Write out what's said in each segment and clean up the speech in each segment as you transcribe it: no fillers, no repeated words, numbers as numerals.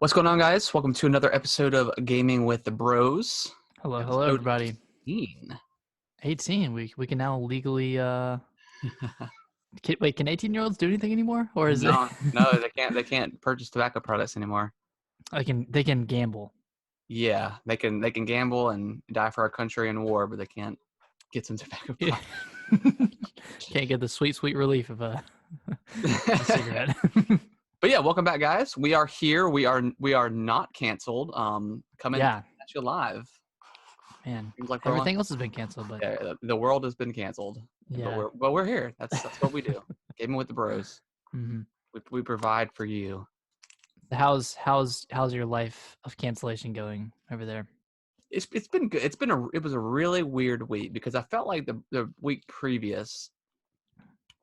What's going on, guys? Welcome to another episode of Gaming with the Bros. Hello, Episode everybody. 18. 18. We can now legally can 18-year-olds do anything anymore? Or is it No, they can't purchase tobacco products anymore. they can gamble. Yeah, they can gamble and die for our country in war, but they can't get some tobacco Yeah. products. Can't get the sweet sweet relief of a cigarette. But yeah, welcome back, guys. We are here. We are not canceled. Coming Yeah. at you live. Man, Seems like everything else has been canceled, but yeah, the world has been canceled. yeah. But we're here. That's what we do. Gaming with the Bros. hmm We provide for you. How's your life of cancellation going over there? It's been good. It was a really weird week because I felt like the week previous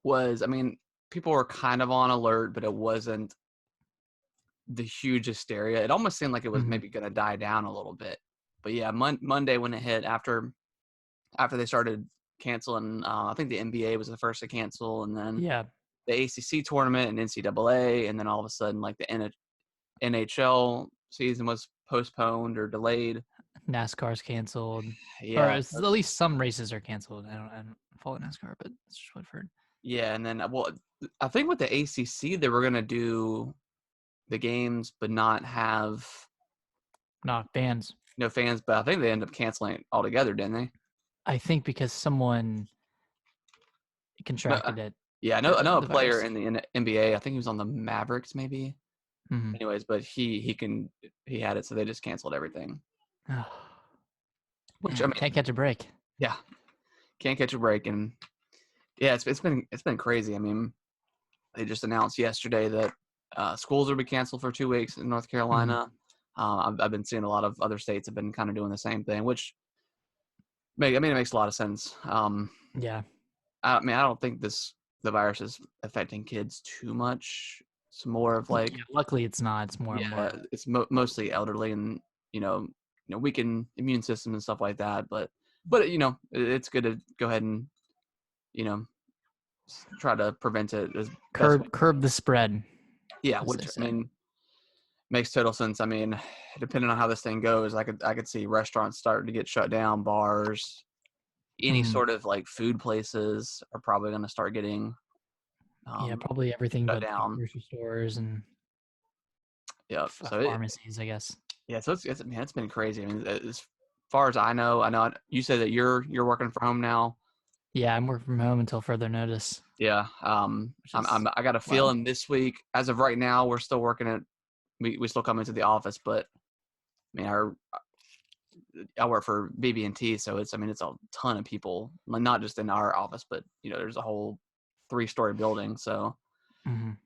was, I mean, people were kind of on alert, but it wasn't the huge hysteria. It almost seemed like it was Mhm. maybe going to die down a little bit. But yeah, Monday when it hit after they started canceling, I think the NBA was the first to cancel, and then Yeah. the ACC tournament and NCAA, and then all of a sudden like the NHL season was postponed or delayed. NASCAR's canceled. Or Yeah, at least some races are canceled. I don't follow NASCAR, but that's just what I've heard. yeah, and then well, I think with the ACC they were gonna do the games, but not have Not fans. no fans. But I think they ended up canceling it altogether, didn't they? I think because someone No, contracted it, yeah, I know a the player virus. in the NBA. I think he was on the Mavericks, maybe. Mhm. Anyways, but he had it, so they just canceled everything. Oh, Which I man, mean, can't catch a break. yeah, can't catch a break, and yeah, it's been crazy. I mean, they just announced yesterday that schools will be canceled for 2 weeks in North Mhm. Carolina. I've been seeing a lot of other states have been kind of doing the same thing, which it makes a lot of sense. Yeah. I mean, I don't think the virus is affecting kids too much. It's more of like, Yeah, luckily it's not. It's more and yeah, more. it's mostly elderly and weakened immune system and stuff like that. But it's good to go ahead and you know try to prevent it as best we can. Curb the spread, Yeah, as they which I say. mean makes total sense. I mean, depending on how this thing goes, I could see restaurants starting to get shut down, bars, any Mhm. sort of like food places are probably going to start getting Yeah, probably everything shut but like down. grocery stores and Yeah. So pharmacies, I guess. yeah. So it's been crazy. I mean, as far as I know you said that you're working from home now. Yeah, I'm working from home until further notice, Yeah. which is I got a wild. feeling this week, as of right now, we're still working at, we still come into the office, but I mean, I work for BB&T, so it's a ton of people, like, not just in our office, but there's a whole 3-story building. So Mhm.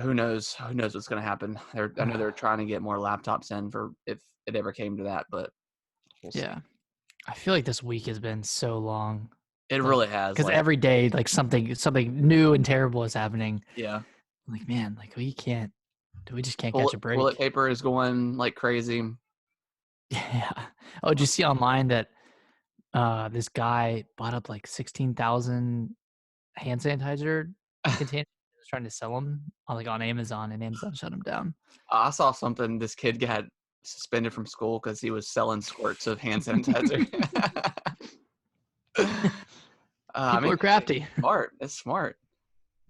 who knows what's going to happen. I know they're trying to get more laptops in for if it ever came to that, but we'll see. Yeah. I feel like this week has been so long. It Like, really has, because like, every day, like something new and terrible is happening. yeah. I'm like, man, like we just can't catch a Toilet break. paper is going like crazy. Yeah. Oh, did you see online that this guy bought up like 16,000 hand sanitizer containers, he was trying to sell them on Amazon, and Amazon shut him down. I saw something. This kid got suspended from school because he was selling squirts of hand sanitizer. I People mean, are crafty. smart. It's smart.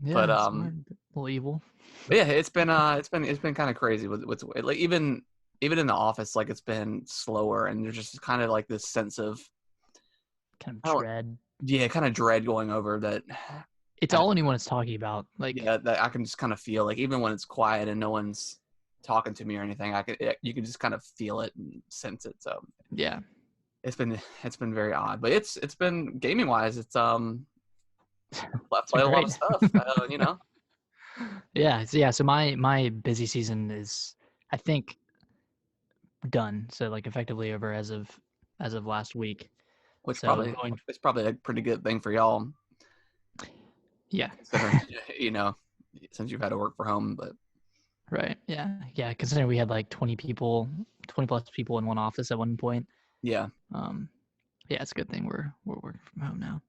Yeah, But it's smart, a little evil. yeah, it's been kind of crazy with like even in the office, like it's been slower, and there's just kind of like this sense of, Kind of I don't, dread. yeah, kind of dread going over that. It's all anyone is talking about. Like, Yeah, that I can just kind of feel, like, even when it's quiet and no one's talking to me or anything, you can just kind of feel it and sense it. So yeah, it's been very odd, but it's been gaming wise. I it's been play a lot of great. stuff. Yeah. So my busy season is, I think, done. So like effectively over as of last week. Which So probably going, it's probably a pretty good thing for y'all, yeah. considering you know since you've had to work from home. But Right. Yeah. Considering we had like 20 people, 20 plus people in one office at one point. yeah, Um, yeah, it's a good thing we're working from home now.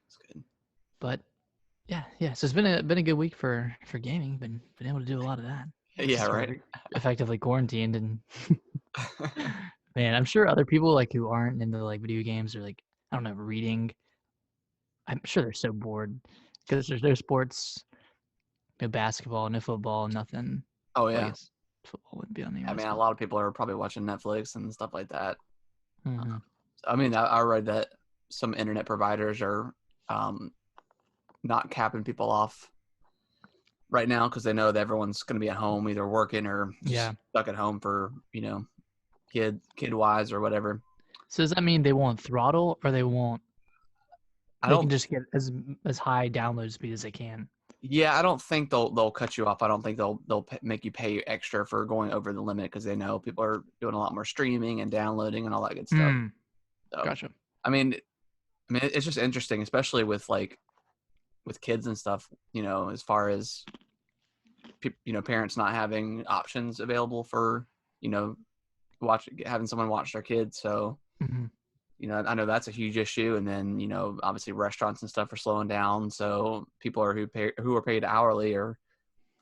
it's good. But yeah. So it's been a good week for gaming. Been able to do a lot of that. Yeah, So right. we're effectively quarantined, and man, I'm sure other people like who aren't into like video games or like I don't know reading. I'm sure they're so bored because there's no sports, no basketball, no football, nothing. Oh Well, I yeah. guess football wouldn't be on the I ice, mean, a but lot of people are probably watching Netflix and stuff like that. mhm. I mean, I read that some internet providers are um, not capping people off right now because they know that everyone's going to be at home either working or just Yeah. stuck at home for kid wise or whatever. So does that mean they won't throttle or they won't? I They can don't. just get as high download speed as they can. Yeah, I don't think they'll cut you off. I don't think they'll make you pay extra for going over the limit because they know people are doing a lot more streaming and downloading and all that good stuff. Hmm. So, Gotcha. I mean, it's just interesting, especially with with kids and stuff. As far as parents not having options available for having someone watch their kids. So Hmm. I know that's a huge issue. And then obviously restaurants and stuff are slowing down. So people who are paid hourly are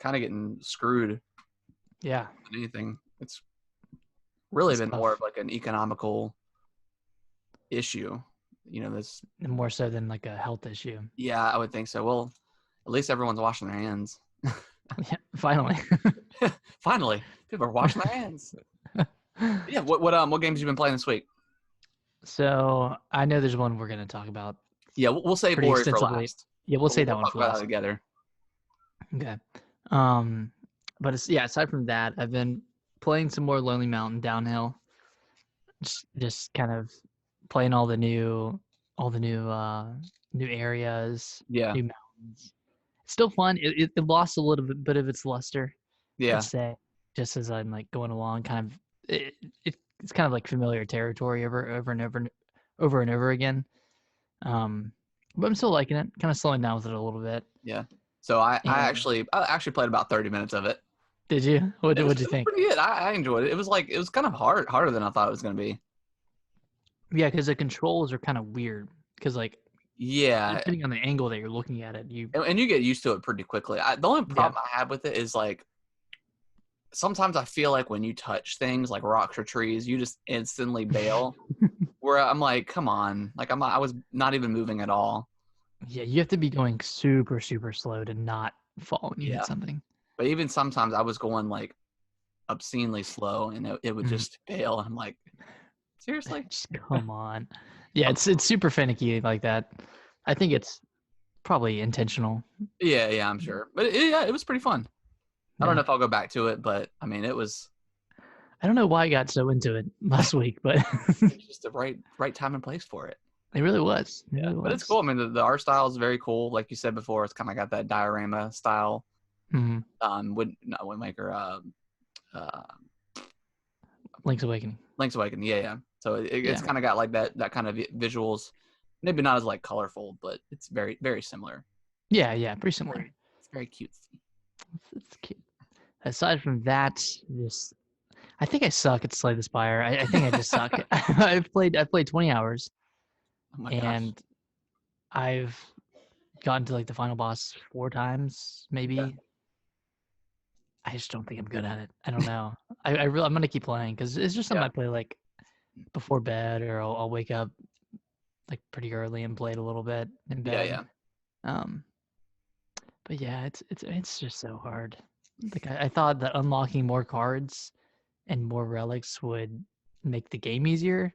kind of getting screwed. Yeah, Than anything, it's really it's been more of tough. like an economical issue. This. More so than like a health issue. Yeah, I would think so. Well, at least everyone's washing their hands. Yeah, finally. Finally, people are washing their hands. Yeah. What games you been playing this week? So I know there's one we're gonna talk about Yeah, we'll save pretty Ori for extensively. last. Yeah, we'll say We'll that one talk for about that last. together. Okay. Um, but aside from that, I've been playing some more Lonely Mountain downhill. Just kind of playing all the new areas, Yeah, new mountains. It's still fun. It lost a little bit of its luster, I'd yeah, say, just as I'm like going along. It's kind of like familiar territory over and over again. Um, but I'm still liking it. Kind of slowing down with it a little bit. yeah. So And I actually played about 30 minutes of it. did you? What'd you It was think? pretty good. I enjoyed it. It was kind of harder than I thought it was going to be. Yeah, because the controls are kind of weird. Because like Yeah, depending on the angle that you're looking at it, and you get used to it pretty quickly. The only yeah. problem I have with it is like sometimes I feel like when you touch things like rocks or trees, you just instantly bail. Where I'm like, come on, like I was not even moving at all. Yeah, you have to be going super, super slow to not fall when you hit Yeah, something. but even sometimes I was going like obscenely slow, and it would Mhm. just fail. And I'm like, seriously? Just come on. Yeah, it's super finicky like that. I think it's probably intentional. Yeah, yeah, I'm sure. But yeah, it was pretty fun. I don't Yeah. know if I'll go back to it, but I mean, it was I don't know why I got so into it last week, but just the right time and place for it. it really was. It Yeah, really but it's was. cool. I mean, the art style is very cool. Like you said before, it's kind of got that diorama style. Mhm. Wind Maker, uh, Link's Awakening. Link's Awakening. Yeah, yeah. So it's Yeah. kind of got like that kind of visuals. Maybe not as like colorful, but it's very very similar. Yeah, yeah, pretty similar. It's very cutesy. It's cute. Aside from that, just I think I suck at Slay the Spire. I think I just suck. I've played 20 hours Oh my gosh. and I've gotten to like the final boss 4 times, Yeah. maybe. I just don't think I'm good at it. I don't know. I'm gonna keep playing because it's just something Yeah. I play like before bed, or I'll wake up like pretty early and play it a little bit in Yeah. bed. Yeah. Um, but yeah, it's just so hard. Like I thought that unlocking more cards and more relics would make the game easier,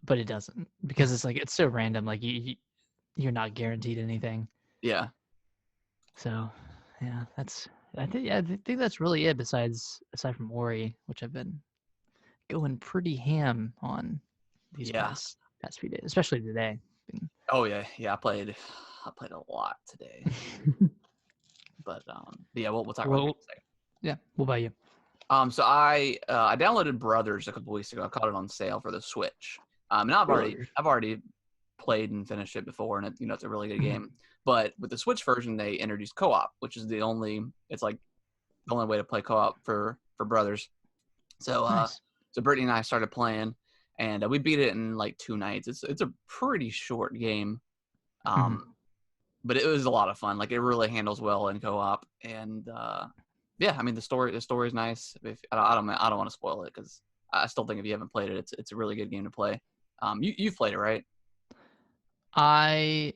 but it doesn't because it's like it's so random. Like you're not guaranteed anything. Yeah. So yeah, I think that's really it. Aside from Ori, which I've been going pretty ham on these Yeah. past few days, especially today. Been- Oh yeah. Yeah. I played a lot today, but yeah, we'll talk about that in well, a second. yeah. What about you? So I downloaded Brothers a couple weeks ago. I caught it on sale for the Switch. And Brothers. I've already played and finished it before, and it's a really good Mhm. game. But with the Switch version, they introduced co-op, which is it's like the only way to play co-op for Brothers. So Nice. so Brittany and I started playing, and we beat it in like 2 nights. It's a pretty short game, Mhm. but it was a lot of fun. Like it really handles well in co-op, and Yeah, I mean the story is nice. If I don't want to spoil it because I still think if you haven't played it, it's a really good game to play. You've played it, right? I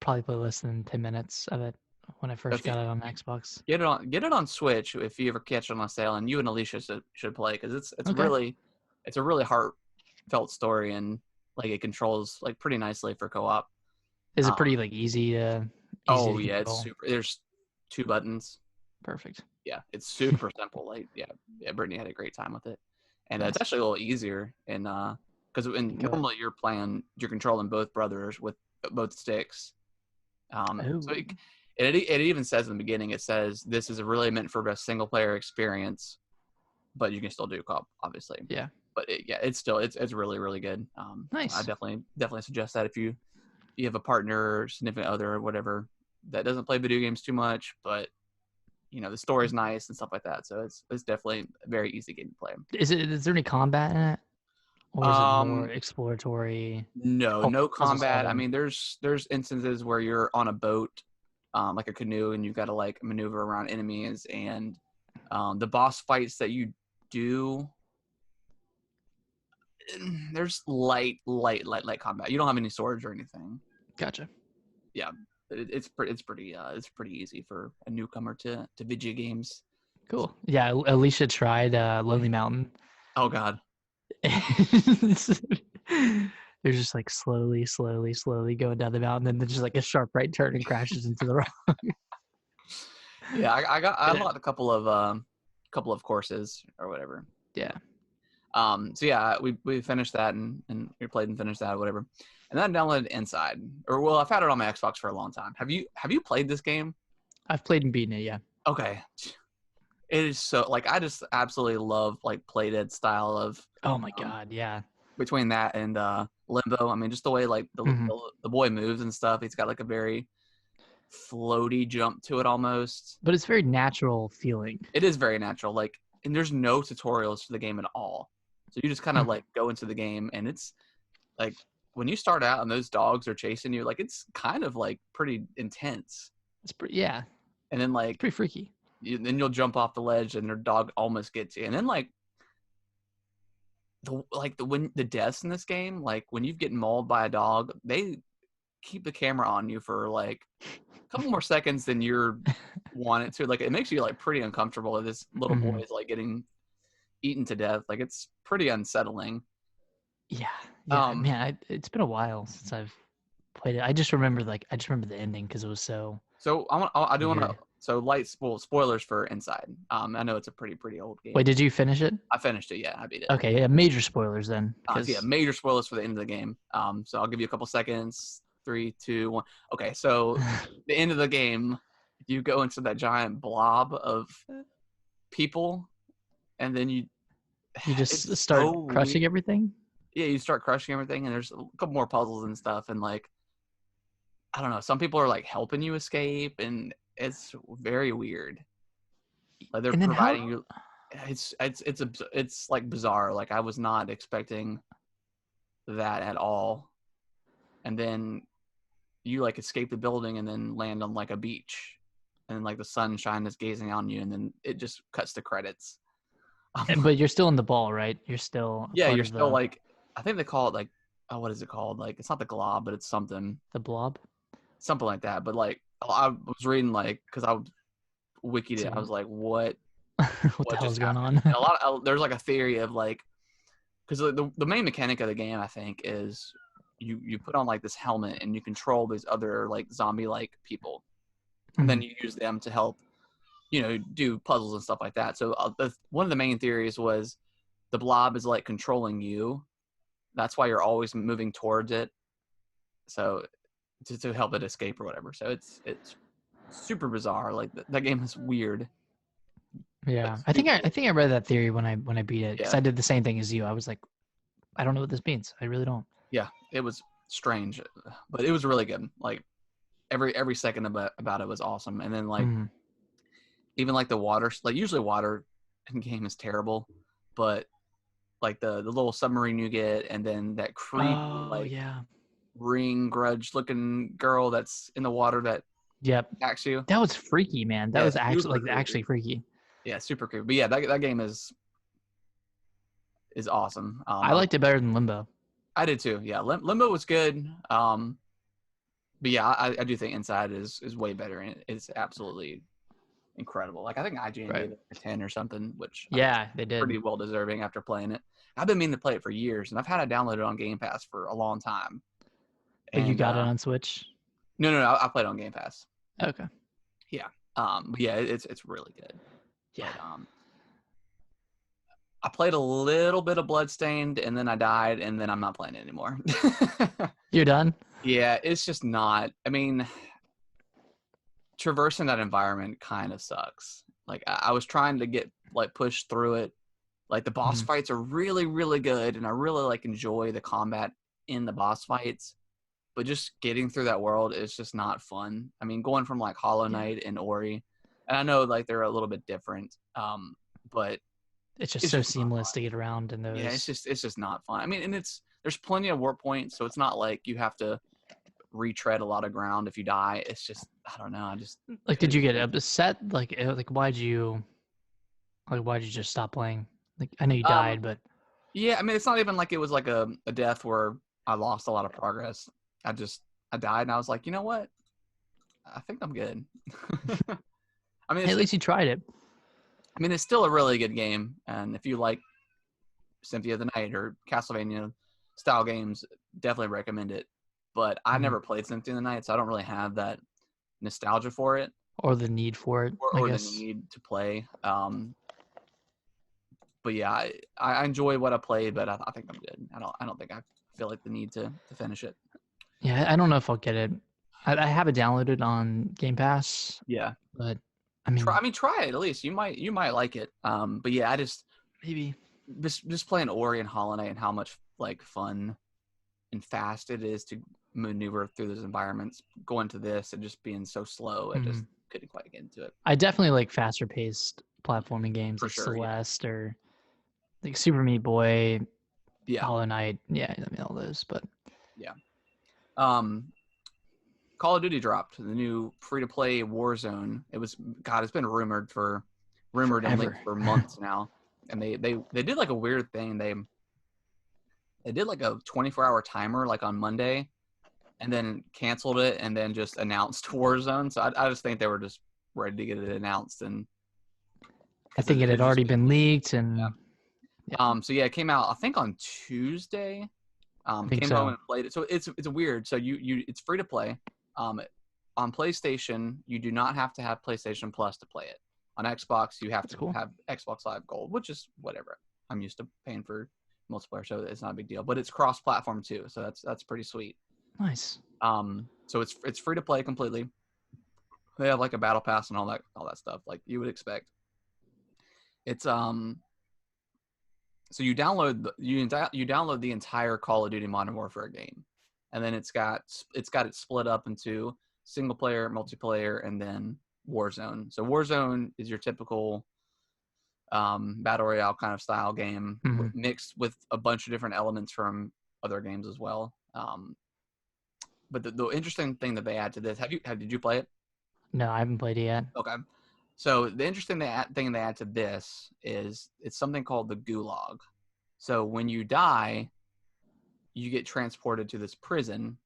probably played less than 10 minutes of it when I first If you got it on Xbox. get it on Switch if you ever catch it on sale, and you and Alicia should play because Okay. it's a really heartfelt story, and like it controls like pretty nicely for co-op. Is it Um, pretty like easy oh to yeah, it's control? super. There's two buttons. Perfect. Yeah, it's super simple. Like yeah, Brittany had a great time with it, and it's Nice. actually a little easier. And because Good. normally you're controlling both brothers with both sticks. So Oh, it even says in the beginning, it says this is really meant for a single player experience, but you can still do co-op, obviously. yeah. But it's really really good. So I Nice. definitely suggest that if you have a partner, or significant other, or whatever that doesn't play video games too much, but the story's nice and stuff like that. So it's definitely a very easy game to play. Is there any combat in it? Or is it more Um, exploratory, no puzzle combat. I solving? mean, there's instances where you're on a boat, like a canoe, and you've got to like maneuver around enemies, and the boss fights that you do. There's light combat. You don't have any swords or anything. Gotcha. Yeah, it's pretty easy for a newcomer to video games. Cool. Yeah, Alicia tried Lonely Mountain. Oh God. They're just like slowly going down the mountain, and then just like a sharp right turn and crashes into the rock. Yeah, I unlocked a couple of courses or whatever. Yeah, So yeah, we finished that and we played and finished that or whatever. And then I downloaded Inside. Or well, I've had it on my Xbox for a long time. Have you played this game? I've played and beaten it. Yeah. Okay. It is so like I just absolutely love like Play Dead style of Oh my um, god. Yeah. between that and Limbo. I mean, just the way like hmm the boy moves and stuff. He's got like a very floaty jump to it almost. But it's very natural feeling. It is very natural. Like, and there's no tutorials for the game at all. So you just kind of Mhm. like go into the game, and it's like when you start out and those dogs are chasing you, like it's kind of like pretty intense. It's pretty. Yeah, And then it's like pretty freaky. then you'll jump off the ledge, and their dog almost gets you. And then like when the deaths in this game, like when you get mauled by a dog, they keep the camera on you for like a couple more seconds than you're want it to. Like it makes you like pretty uncomfortable if this little boy hmm is like getting eaten to death. Like it's pretty unsettling. Yeah, yeah, Um, man. It's been a while since I've played it. I just remember the ending because it was so so I do want to weird. so spoilers for Inside. I know it's a pretty old Wait, game. did you finish it? I finished it. Yeah, I beat it. Okay, yeah, major spoilers then, So yeah, because major spoilers for the end of the game. So I'll give you a couple seconds. 3, 2, 1. Okay, so the end of the game, you go into that giant blob of people, and then you just it's start so weird. crushing everything. Yeah, you start crushing everything, and there's a couple more puzzles and stuff, and like I don't know, some people are like helping you escape, and it's very weird. Like they're And then how? providing you. It's like bizarre. Like I was not expecting that at all, and then you like escape the building and then land on like a beach, and like the sunshine is gazing on you, and then it just cuts to credits. But you're still in the ball, right? You're still a Yeah, part you're of still like I think they call it like what is it called? Like it's not the glob, but it's the blob. something like that. But like I was reading like because I wikied So it, I was like, what what the hell just is going happened? on? And there's like a theory of like because the main mechanic of the game I think is you put on like this helmet and you control these other like zombie like people, and then Mhm. you use them to help do puzzles and stuff like that. So one of the main theories was the blob is like controlling you. That's why you're always moving towards it. So to help it escape or whatever. So it's super bizarre. Like that game is weird, but Yeah, super I think I read that theory when I beat it because yeah I did the same thing as you. I was like, I don't know what this means. I really don't. yeah. It was strange, but it was really good. Like every second about it was awesome. And then like Mhm. even like the water, like usually water in game is terrible, but like the little submarine you get, and then that creepy Oh like yeah. ring grudge looking girl that's in the water that Yep. attacks you. That was freaky, man. That Yeah, was actually super like creepy. actually freaky. Yeah, super creepy. But yeah, that game is awesome. I liked it better than Limbo. I did too. Yeah, Limbo was good. But yeah, I do think Inside is way better, and it's absolutely incredible. Like I think IGN Right. gave it a 10 or something, which I think Yeah, they did. pretty well deserving after playing it. I've been meaning to play it for years, and I've had it downloaded on Game Pass for a long time. But you And got it on Switch? no, I played it on Game Pass. Okay. Yeah. But yeah, it's really good. Yeah. But, I played a little bit of Bloodstained, and then I died, and then I'm not playing it anymore. You're done? Yeah, it's just not. I mean, traversing that environment kind of sucks. Like I was trying to get like pushed through it. Like the boss fights are really, really good, and I really like enjoy the combat in the boss fights. But just getting through that world is just not fun. I mean, going from like Hollow Knight and Ori, and I know like they're a little bit different, but It's just it's so just not seamless fun. to get around in those. Yeah, it's just not fun. I mean, and there's plenty of warp points, so it's not like you have to retread a lot of ground if you die. It's just I don't know. I just like, did you get upset? Like why'd you just stop playing? Like, I know you um died, but yeah. I mean, it's not even like it was like a death where I lost a lot of progress. I died, and I was like, you know what? I think I'm good. I mean, hey, at least you tried it. I mean, it's still a really good game, and if you like Symphony of the Night or Castlevania style games, definitely recommend it. But I never played Symphony of the Night, so I don't really have that nostalgia for it Or the need for it, I or the guess. need to play. But yeah, I enjoy what I played, but I think I'm good. I don't think I feel like the need to finish it. Yeah, I don't know if I'll get it. I have it downloaded on Game Pass, Yeah, but I mean, try it at least. You might like it. But yeah, I maybe. just playing Ori and Hollow Knight and how much like fun and fast it is to maneuver through those environments. Going to this and just being so slow, I just couldn't quite get into it. I definitely like faster paced platforming games For like sure, yeah. Celeste or like Super Meat Boy, Yeah, Hollow Knight. Yeah, I mean all those, but yeah. Call of Duty dropped the new free-to-play Warzone. It's been rumored and forever. leaked for months now, and they did like a weird thing. They did like a 24-hour timer like on Monday, and then canceled it, and then just announced Warzone. So I just think they were just ready to get it announced, and I think it had already been leaked, and so yeah, it came out I think on Tuesday. I think Came so. home and played it. So it's weird. So it's free to play. On PlayStation, you do not have to have PlayStation Plus to play it. On Xbox, you have to have Xbox Live Gold, which is whatever. I'm used to paying for multiplayer, so it's not a big deal. But it's cross-platform too, so that's pretty sweet. Nice. So it's free to play completely. They have like a battle pass and all that stuff, like you would expect. It's so you download the entire Call of Duty Modern Warfare game, and then it's got it split up into single player, multiplayer, and then Warzone. So Warzone is your typical battle royale kind of style game, mixed with a bunch of different elements from other games as well. But the interesting thing that they add to this, did you play it? No, I haven't played it yet. Okay. So the interesting thing they add to this is it's something called the gulag. So when you die, you get transported to this prison,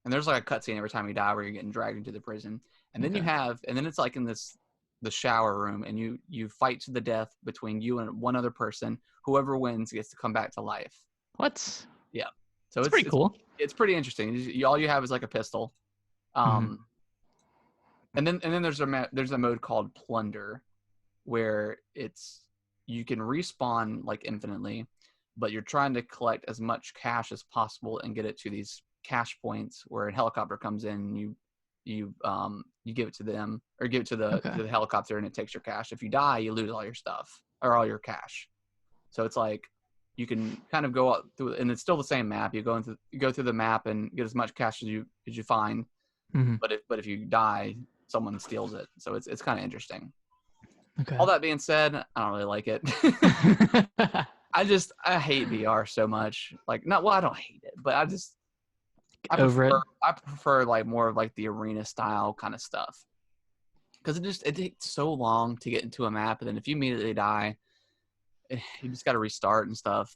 and there's like a cutscene every time you die where you're getting dragged into the prison. And then and then it's like in the shower room, and you fight to the death between you and one other person. Whoever wins gets to come back to life. What? Yeah. So it's pretty cool. It's pretty interesting. All you have is like a pistol. And then there's a mode called Plunder, where you can respawn like infinitely, but you're trying to collect as much cash as possible and get it to these cash points where a helicopter comes in. And you give it to them or give it to the helicopter, and it takes your cash. If you die, you lose all your stuff or all your cash. So it's like you can kind of go up through, and it's still the same map. You go through the map and get as much cash as you find. But if you die, someone steals it. So it's kind of interesting. Okay. All that being said, I don't really like it. I hate VR so much. Like, I don't hate it, but over it. I prefer like more of like the arena style kind of stuff because it takes so long to get into a map, and then if you immediately die, you just got to restart and stuff.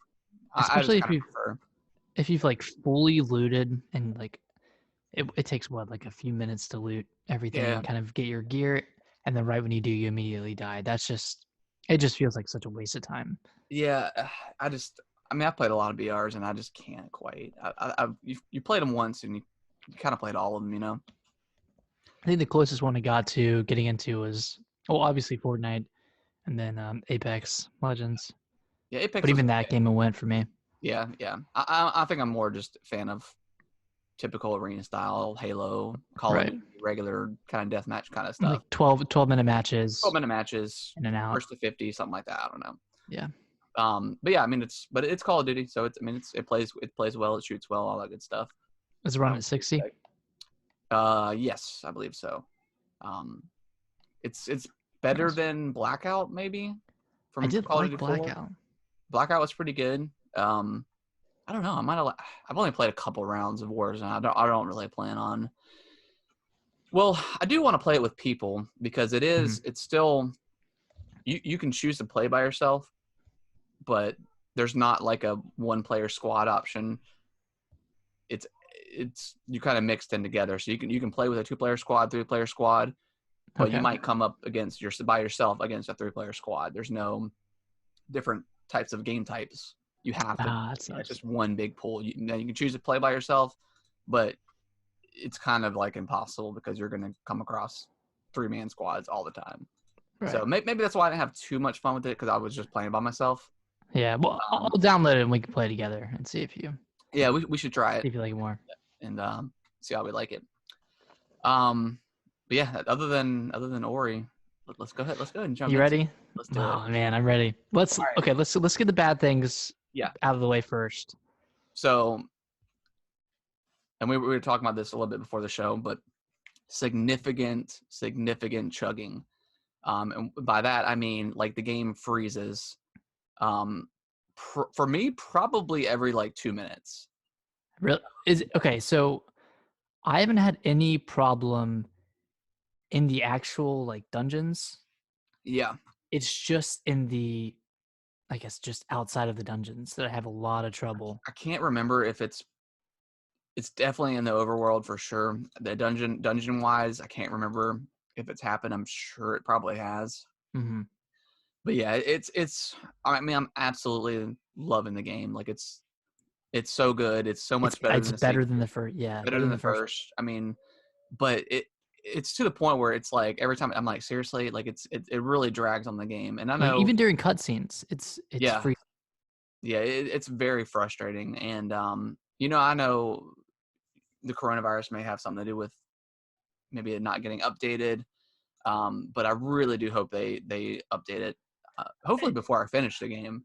I just Especially kind of prefer. if you've like fully looted and like it takes what, like a few minutes to loot everything Yeah, and kind of get your gear, and then right when you do, you immediately die. It just feels like such a waste of time. yeah. I mean, I've played a lot of BRs, and I just can't quite. You played them once, and you kind of played all of them, you know. I think the closest one I got to getting into was, well, obviously Fortnite, and then Apex Legends. Yeah, Apex But was even okay. that game it went for me. Yeah, yeah. I think I'm more just a fan of typical arena style, Halo, Call of Right. Duty, regular kind of deathmatch kind of Like stuff. 12-minute 12 matches minute matches, in and out. first to 50, something like that. I don't know. Yeah. But yeah, I mean it's Call of Duty, so it plays well, it shoots well, all that good stuff. Was it You running know, at 60? yes, I believe so. Um, it's better Nice. than Blackout maybe I from did Call of like Duty 4. Blackout. Blackout was pretty good. I don't know. I've only played a couple rounds of Warzone. I don't really plan on. Well, I do want to play it with people because Mhm. it's still you can choose to play by yourself, but there's not like a one player squad option. It's it's you kind of mixed in together. So you can play with a 2-player squad, 3-player squad, but you Okay. might come up against by yourself against a 3-player squad. There's no different types of game types. You have to. That It's sucks. just one big pool. Now you can choose to play by yourself, but it's kind of like impossible because you're going to come across 3-man squads all the time. Right. So maybe that's why I didn't have too much fun with it because I was just playing by myself. Yeah. Well, Um, I'll download it and we can play together and yeah, we should try it see if you like it more. and see how we like it. Um, but yeah, other than Ori, let's go ahead. Let's go ahead and jump You into it. ready? Let's do it. Oh man, I'm ready. All right. Let's get the bad things Yeah. out of the way first. So, and we were talking about this a little bit before the show, but significant chugging. And by that I mean like the game freezes. For me, probably every like 2 minutes. Real is okay, so I haven't had any problem in the actual like dungeons. Yeah, It's just in the, I guess, just outside of the dungeons that I have a lot of trouble. I can't remember if it's definitely in the overworld for sure. The dungeon wise, I can't remember if it's happened. I'm sure it probably has. Hmm. But yeah, it's. I mean, I'm absolutely loving the game. Like it's so good. It's so much better It's than the better than sequel. the first. Yeah, Better better than than the the first. first. I mean, but it's to the point where it's like every time I'm like seriously, like it really drags on the game. And I Like know, even during cutscenes, it's yeah, free. yeah, it's very frustrating. And I know the coronavirus may have something to do with maybe it not getting updated. But I really do hope they update it. Hopefully before I finish the game,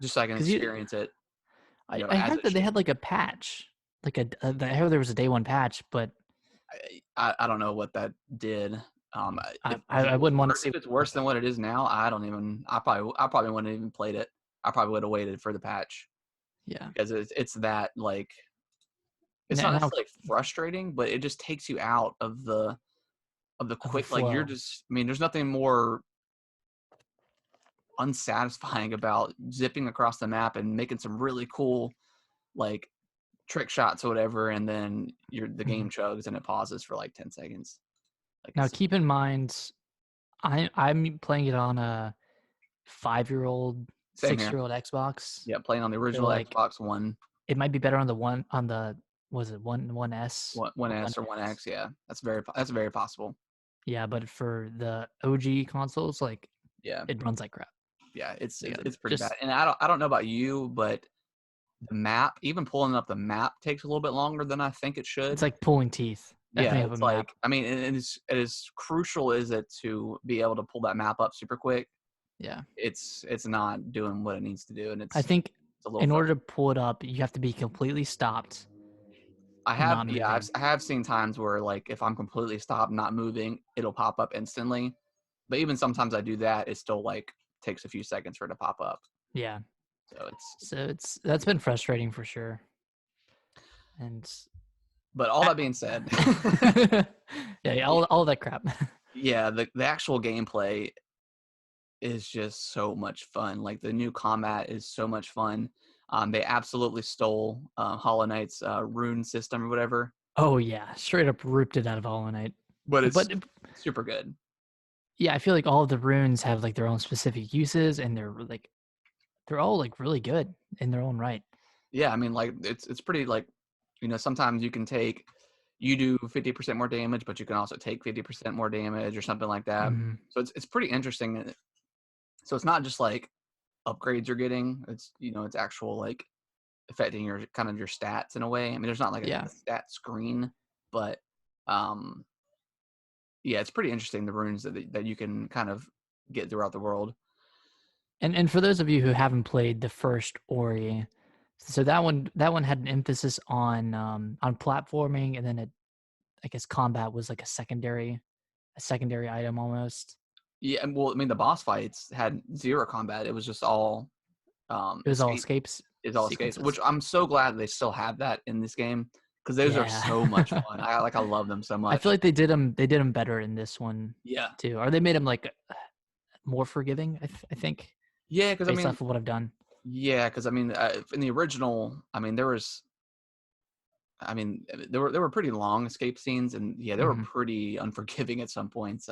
just so I can Because experience it, I as heard it that they should. had like a patch, like I heard there was a day one patch, but I don't know what that did. If I wouldn't want to see. if it's worse than what it is now, I don't even. I probably wouldn't have even played it. I probably would have waited for the patch Yeah. because it's that like it's not Now necessarily frustrating, but it just takes you out of the of the quick. Like you're flow. just. I mean, there's nothing more unsatisfying about zipping across the map and making some really cool like trick shots or whatever, and then the Mhm. game chugs and it pauses for like 10 seconds. Like Now it's keep in mind, I'm playing it on a 5-year-old, same here. 6-year-old Xbox. Yeah, playing on the So original like Xbox One, it might be better on the one on the, was it one S One or one S or One X? X. Yeah, that's very possible. Yeah, but for the OG consoles, like Yeah, it runs like crap. yeah, Yeah, it's pretty bad. just And I don't know about you, but the map, even pulling up the map, takes a little bit longer than I think it it's should. like pulling teeth Yeah, opening up a it's map. like I mean, it is crucial is it to be able to pull that map up super quick. Yeah. It's not doing what it needs to do, and I think it's a little in order to frustrating. pull it up, you have to be completely stopped and not moving. I have seen times where like if I'm completely stopped, not moving, it'll pop up instantly. But even sometimes I do that, it still like takes a few seconds for it to pop up. Yeah. So it's So that's been frustrating for sure. and But all that being said, yeah, all that crap. yeah, the actual gameplay is just so much fun. Like the new combat is so much fun. They absolutely stole Hollow Knight's rune system or whatever, Oh yeah, straight up ripped it out of Hollow Knight. but it's But super good. yeah, I feel like all of the runes have like their own specific uses, and they're all like really good in their own right. Yeah, I mean, like it's pretty like, sometimes you do 50% more damage, but you can also take 50% more damage or something like that. Mm-hmm. So it's pretty interesting. So it's not just like upgrades you're getting. It's actual like affecting your kind of your stats in a way. I mean, there's not like Yeah. a stat screen, but um, yeah, it's pretty interesting the runes that you can kind of get throughout the world. And for those of you who haven't played the first Ori, so that one had an emphasis on platforming, and then I guess combat was like a secondary item almost. Yeah, and well, I mean, the boss fights had zero combat. It was just all It was all escape. escapes Is all escapes, sequences. which I'm so glad they still have that in this game because those are Yeah. so much fun. I love them so I feel much. like they did them better in this one Yeah, too, or they made them like more forgiving. I think yeah, because based off of what I've done. in the original, there were pretty long escape scenes, and yeah, they were Hmm. pretty unforgiving at some points.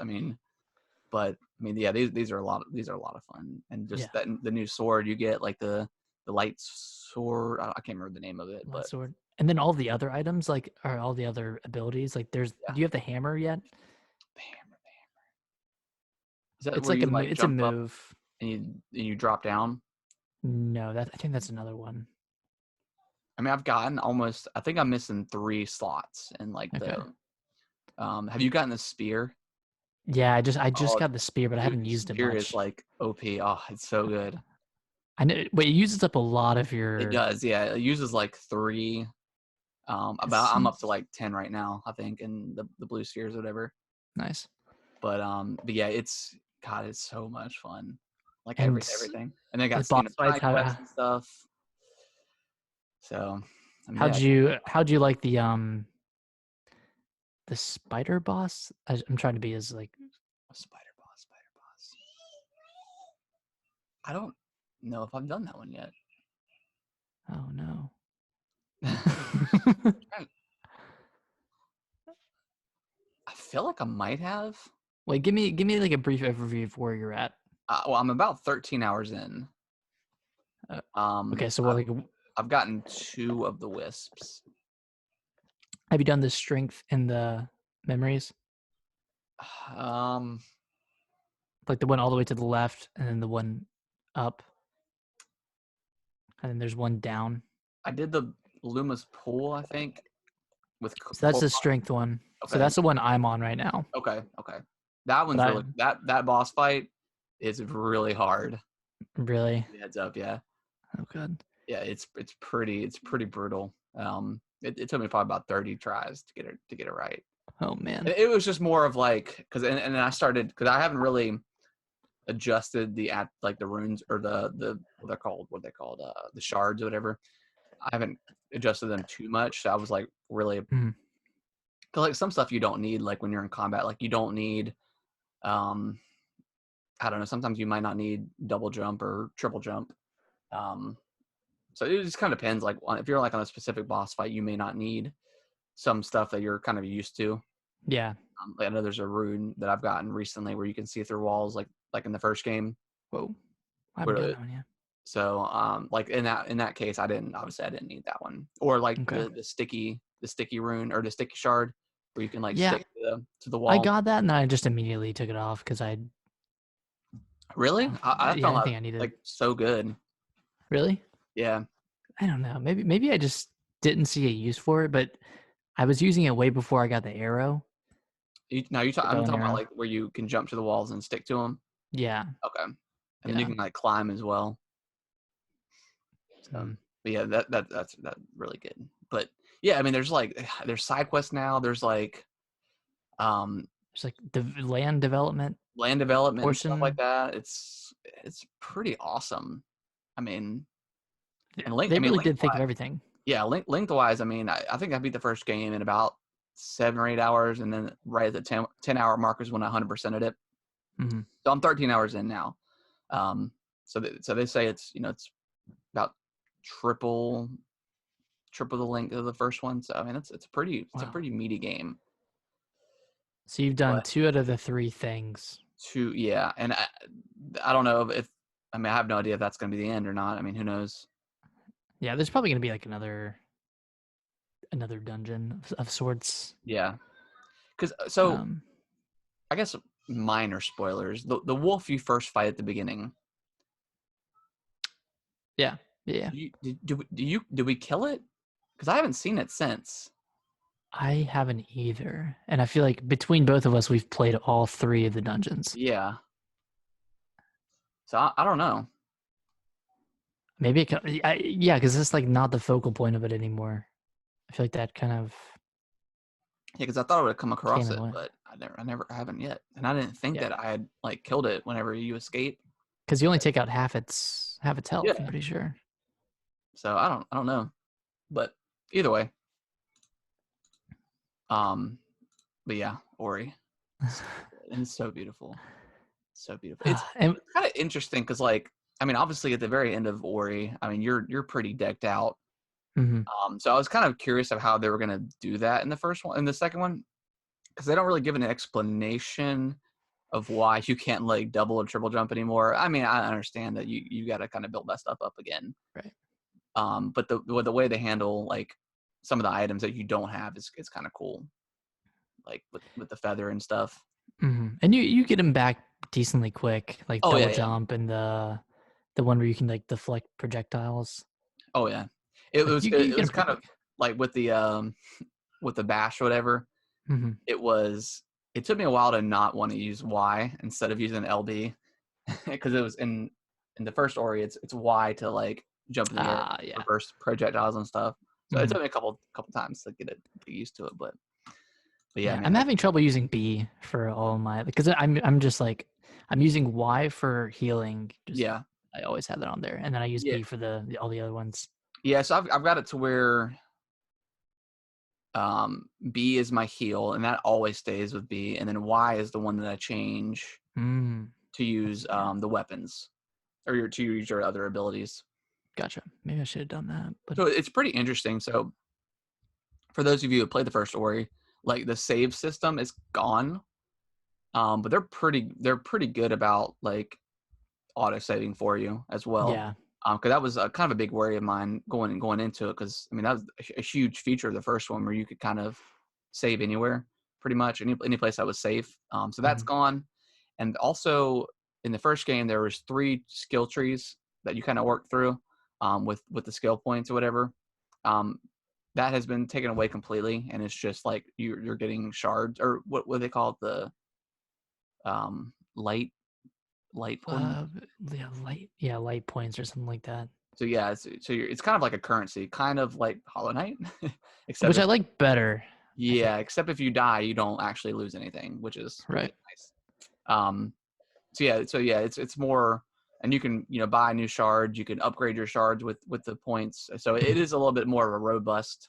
But yeah, these are a lot of fun, and Yeah, just that the new sword you get, like the light sword. I can't remember the name of it, light but sword, and then all the other items like are all the other abilities. Like do yeah, you have the hammer yet? the hammer. Is that It's where like you like it's a jump up move. and you drop down? No, I think that's another one. I mean, I've gotten almost. I think I'm missing 3 slots in like Okay. the. Have you gotten the spear? Yeah, I just Oh, got the spear, but I dude, haven't the used it spear is much. like OP. Oh, it's so good. I know, but it uses up a lot of It your. does, yeah. It uses like 3. It I'm up to seems like 10 right now, I think, in the blue spheres or whatever. nice. But yeah, it's so much fun. Like And everything. And they got the boss fights, side quests and stuff. So, how'd yeah. you how'd you like the spider boss? I'm trying to be as like. Spider boss, spider boss. I don't know if I've done that one yet. Oh no. I feel like I might have. Wait, give me like a brief overview of where you're at. Well, I'm about 13 hours in. Uh, Um, okay, so what I've, like I've gotten 2 of the wisps. have you done the strength and the memories? Um, Like the one all the way to the left, and then the one up, and then there's one down. I did the Luma's pool, I think, with So that's both. the strength one. So Okay, that's the one I'm on right now. okay. That But one's I really that boss fight is really hard. really Heads up, yeah, oh god. yeah. It's pretty brutal. It took me probably about 30 tries to get it right. Oh man. And it was just more of like and then I started because I haven't really adjusted the runes or the what they called the shards or whatever. I haven't adjusted them too much. So I was like really Mm. because like some stuff you don't need like when you're in combat. Like you don't need um I don't know. Sometimes you might not need double jump or triple jump. Um, so it just kind of depends. Like if you're like on a specific boss fight, you may not need some stuff that you're kind of used to. Yeah. I know there's a rune that I've gotten recently where you can see through walls, like in the first game. Whoa. I haven't gotten Where that one yet. so like in that case, I didn't need that one. Or like Okay. the sticky rune or the sticky shard where you can like Yeah, stick to the I wall. got that, and then I just immediately took it off because Really, I yeah, I found didn't that think I needed it. like so good. Really? Yeah. I don't know. Maybe I just didn't see a use for it, but I was using it way before I got the arrow, the I'm bow and talking about arrow. like where you can jump to the walls and stick to them. Yeah. Okay. And then you Yeah. can like climb as well. So, Mm. but yeah, that's really good. But yeah, I mean, there's side quests now. There's like um There's like the land development land development and stuff like portion. that. It's pretty awesome. I mean, and They really Link did think of Black. everything. Yeah, lengthwise, I mean, I think I beat the first game in about 7 or 8 hours, and then right at the 10-hour mark is when I 100%ed it. Mhm. So I'm 13 hours in now. Um, so they say it's, it's about triple the length of the first one. So I mean, it's a Wow. pretty meaty game. So you've done But 2 out of the 3 things. yeah, and I don't know if I mean I have no idea if that's going to be the end or not. I mean, who knows? Yeah, there's probably gonna be like another dungeon of sorts. Yeah, because so Um, I guess minor spoilers. The wolf you first fight at the beginning. yeah, yeah. Did we kill it? Because I haven't seen it since. I haven't either, and I feel like between both of us, we've played all 3 of the dungeons. Yeah. So I don't know. Maybe yeah, because it's like not the focal point of it anymore. I feel like that kind of Yeah, because I thought I would have come came across and it, went. but I haven't yet, and I didn't think Yeah, that I had like killed it whenever you escape. because you only take out half its health. I'm Yeah. pretty sure. So I don't know, but either way, um, but yeah, Ori, so good, and it's so beautiful, so beautiful. And It's kind of interesting because like I mean, obviously at the very end of Ori, I mean you're pretty decked out. mhm, So I was kind of curious of how they were gonna do that in the first one, in the second one, because they don't really give an explanation of why you can't like double or triple jump anymore. I mean, I understand that you got to kind of build that stuff up again. right. But the way they handle like some of the items that you don't have is kind of cool, like with the feather and stuff. And you get him back decently quick, like Oh double yeah, yeah, jump and the one where you can like deflect projectiles. oh yeah. Like you It get was him pretty kind of quick. like with the bash or whatever. Hmm. It was it took me a while to not want to use Y instead of using LB because it was in the first Ori it's Y to like jump in the air, Ah, yeah. reverse projectiles and stuff. So it Hmm. took me a couple times to get used to it, but yeah, Yeah, man, I'm having trouble using B for all my because I'm just like I'm using Y for healing. Just yeah, I always have that on there, and then I use yeah, B for all the other ones. yeah. So I've got it to where B is my heal, and that always stays with B, and then Y is the one that I change Mm, to use yeah, the weapons to use your other abilities. gotcha. Maybe I should have done that, but So it's pretty interesting. So for those of you who played the first Ori, like the save system is gone. But they're pretty good about like auto saving for you as well. yeah. Because that was kind of a big worry of mine going into it. Because I mean that was a huge feature of the first one where you could kind of save anywhere, pretty much any place that was safe. So that's Mhm. gone, and also in the first game there was 3 skill trees that you kind of work through with the skill points or whatever. Um, that has been taken away completely, and it's just like you're getting shards or what they call it, the um, light points. Uh, yeah, light points or something like that, So yeah, it's kind of like a currency, kind of like Hollow Knight, except which I if like better. I think. yeah, except if you die, you don't actually lose anything, which is Right. nice. Um, so yeah, it's more, and you can buy new shards, you can upgrade your shards with the points. So it Mhm. is a little bit more of a robust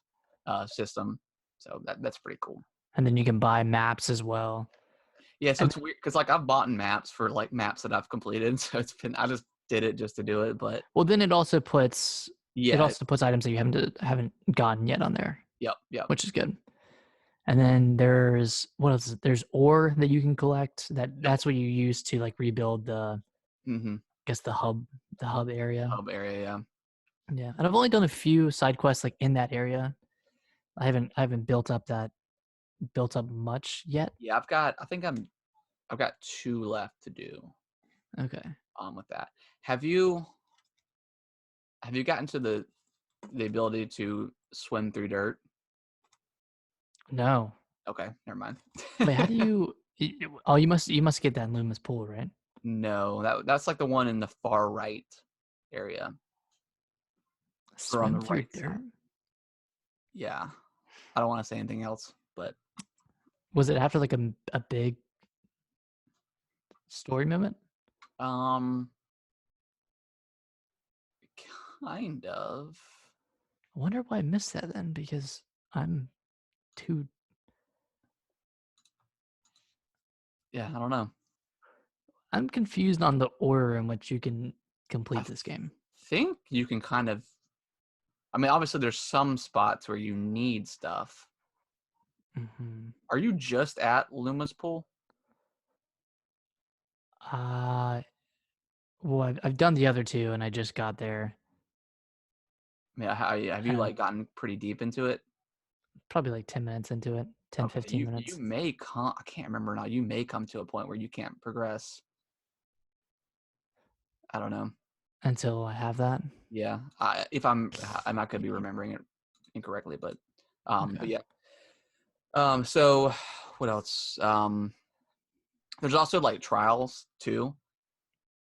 system. So that's pretty cool. And then you can buy maps as well. Yeah, so And it's weird because like I've bought maps for like maps that I've completed, so I just did it just to do it, but well, then it yeah, also puts items that you haven't gotten yet on there, yep. which is good. And then there's what else? There's ore that you can collect. That's what you use to like rebuild Mm-hmm. I guess the hub area. Hub area, yeah. Yeah, and I've only done a few side quests like in that area. I haven't built up much yet. Yeah, I've got 2 left to do Okay. with that. Have you gotten to the ability to swim through dirt? No. Okay, never mind. Wait, how do you? Oh, you must get that in Loomis Pool, right? No, that's like the one in the far right area or on Swim the through right side. dirt. Yeah. I don't want to say anything else, but Was it after like a big story moment? um kind of. wonder why I missed that then, because I'm too. Yeah, I don't know. I'm confused on the order in which you can I complete this game. think you can kind of. I mean, obviously, there's some spots where you need stuff. Hmm. Are you just at Luma's pool? Uh, well, I've done the other two, and I just got there. I mean, have you And like gotten pretty deep into it? probably like 10 minutes into it, 10, Okay, 15 you minutes may come. I can't remember now. You may come to a point where you can't progress. I don't know. until I have that. Yeah, if I might could be remembering it incorrectly, but Okay. yeah. So what else? There's also like trials too,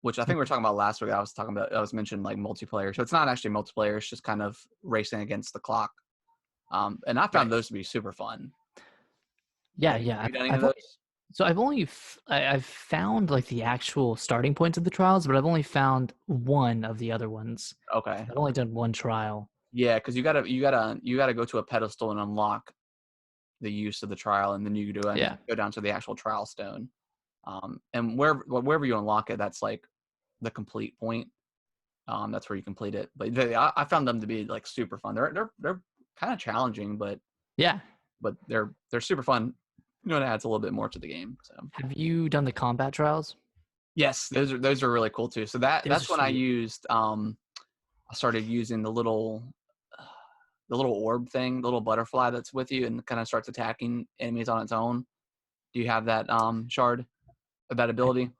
which I think we were talking about last week. I was mentioning like multiplayer, so it's not actually multiplayer. It's just kind of racing against the clock. And I found Right. those to be super fun. Yeah, Have yeah. you done any of I've only those? so I've only I've found like the actual starting points of the trials, but I've only found one of the other ones. Okay. I've only done one trial. Yeah, because you gotta go to a pedestal and unlock the use of the trial, and then you Yeah. go down to the actual trial stone. And wherever you unlock it, that's like the complete point. That's where you complete it. But I found them to be like super fun. They're kind of challenging, Yeah. but they're super fun. You know, it adds a little bit more to the game. So Have you done the combat trials? yes, those are really cool too. So Those are that's when I sweet. used I started using the little orb thing, the little butterfly that's with you, and kind of starts attacking enemies on its own. Do you have that shard or that I, ability?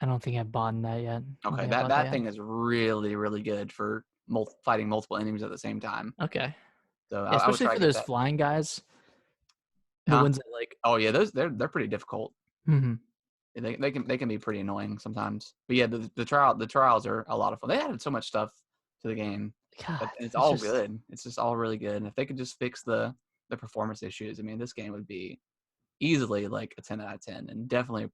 I don't think I've bought that yet. I don't Okay, think I that bought that that yet. thing is really really good for fighting multiple enemies at the same time. Okay. So Yeah, I would especially try to for get those that. flying guys, the Huh? ones that like. Oh yeah, those they're pretty difficult. Mhm. They can be pretty annoying sometimes. But yeah, the trials are a lot of fun. They added so much stuff to the game, God, and it's it's all just good. It's just all really good. And if they could just fix the performance issues, I mean, this game would be easily like a 10 out of 10, and definitely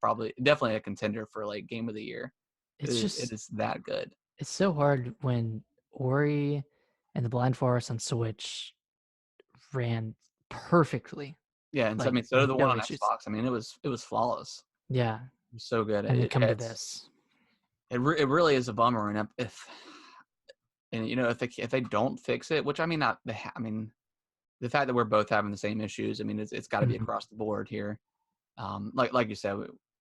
a contender for like game of the year. it's It just is that good. it's so hard when Ori and the Blind Forest on Switch ran perfectly. Yeah, and so I Like mean, so did the one no on issues. Xbox. I mean, it was flawless. Yeah. It was so good. And then It, come to it's this. it really is a bummer, and if and you know if they don't fix it, which I mean not I mean the fact that we're both having the same issues, I mean it's got to be Mhm. across the board here. Like you said,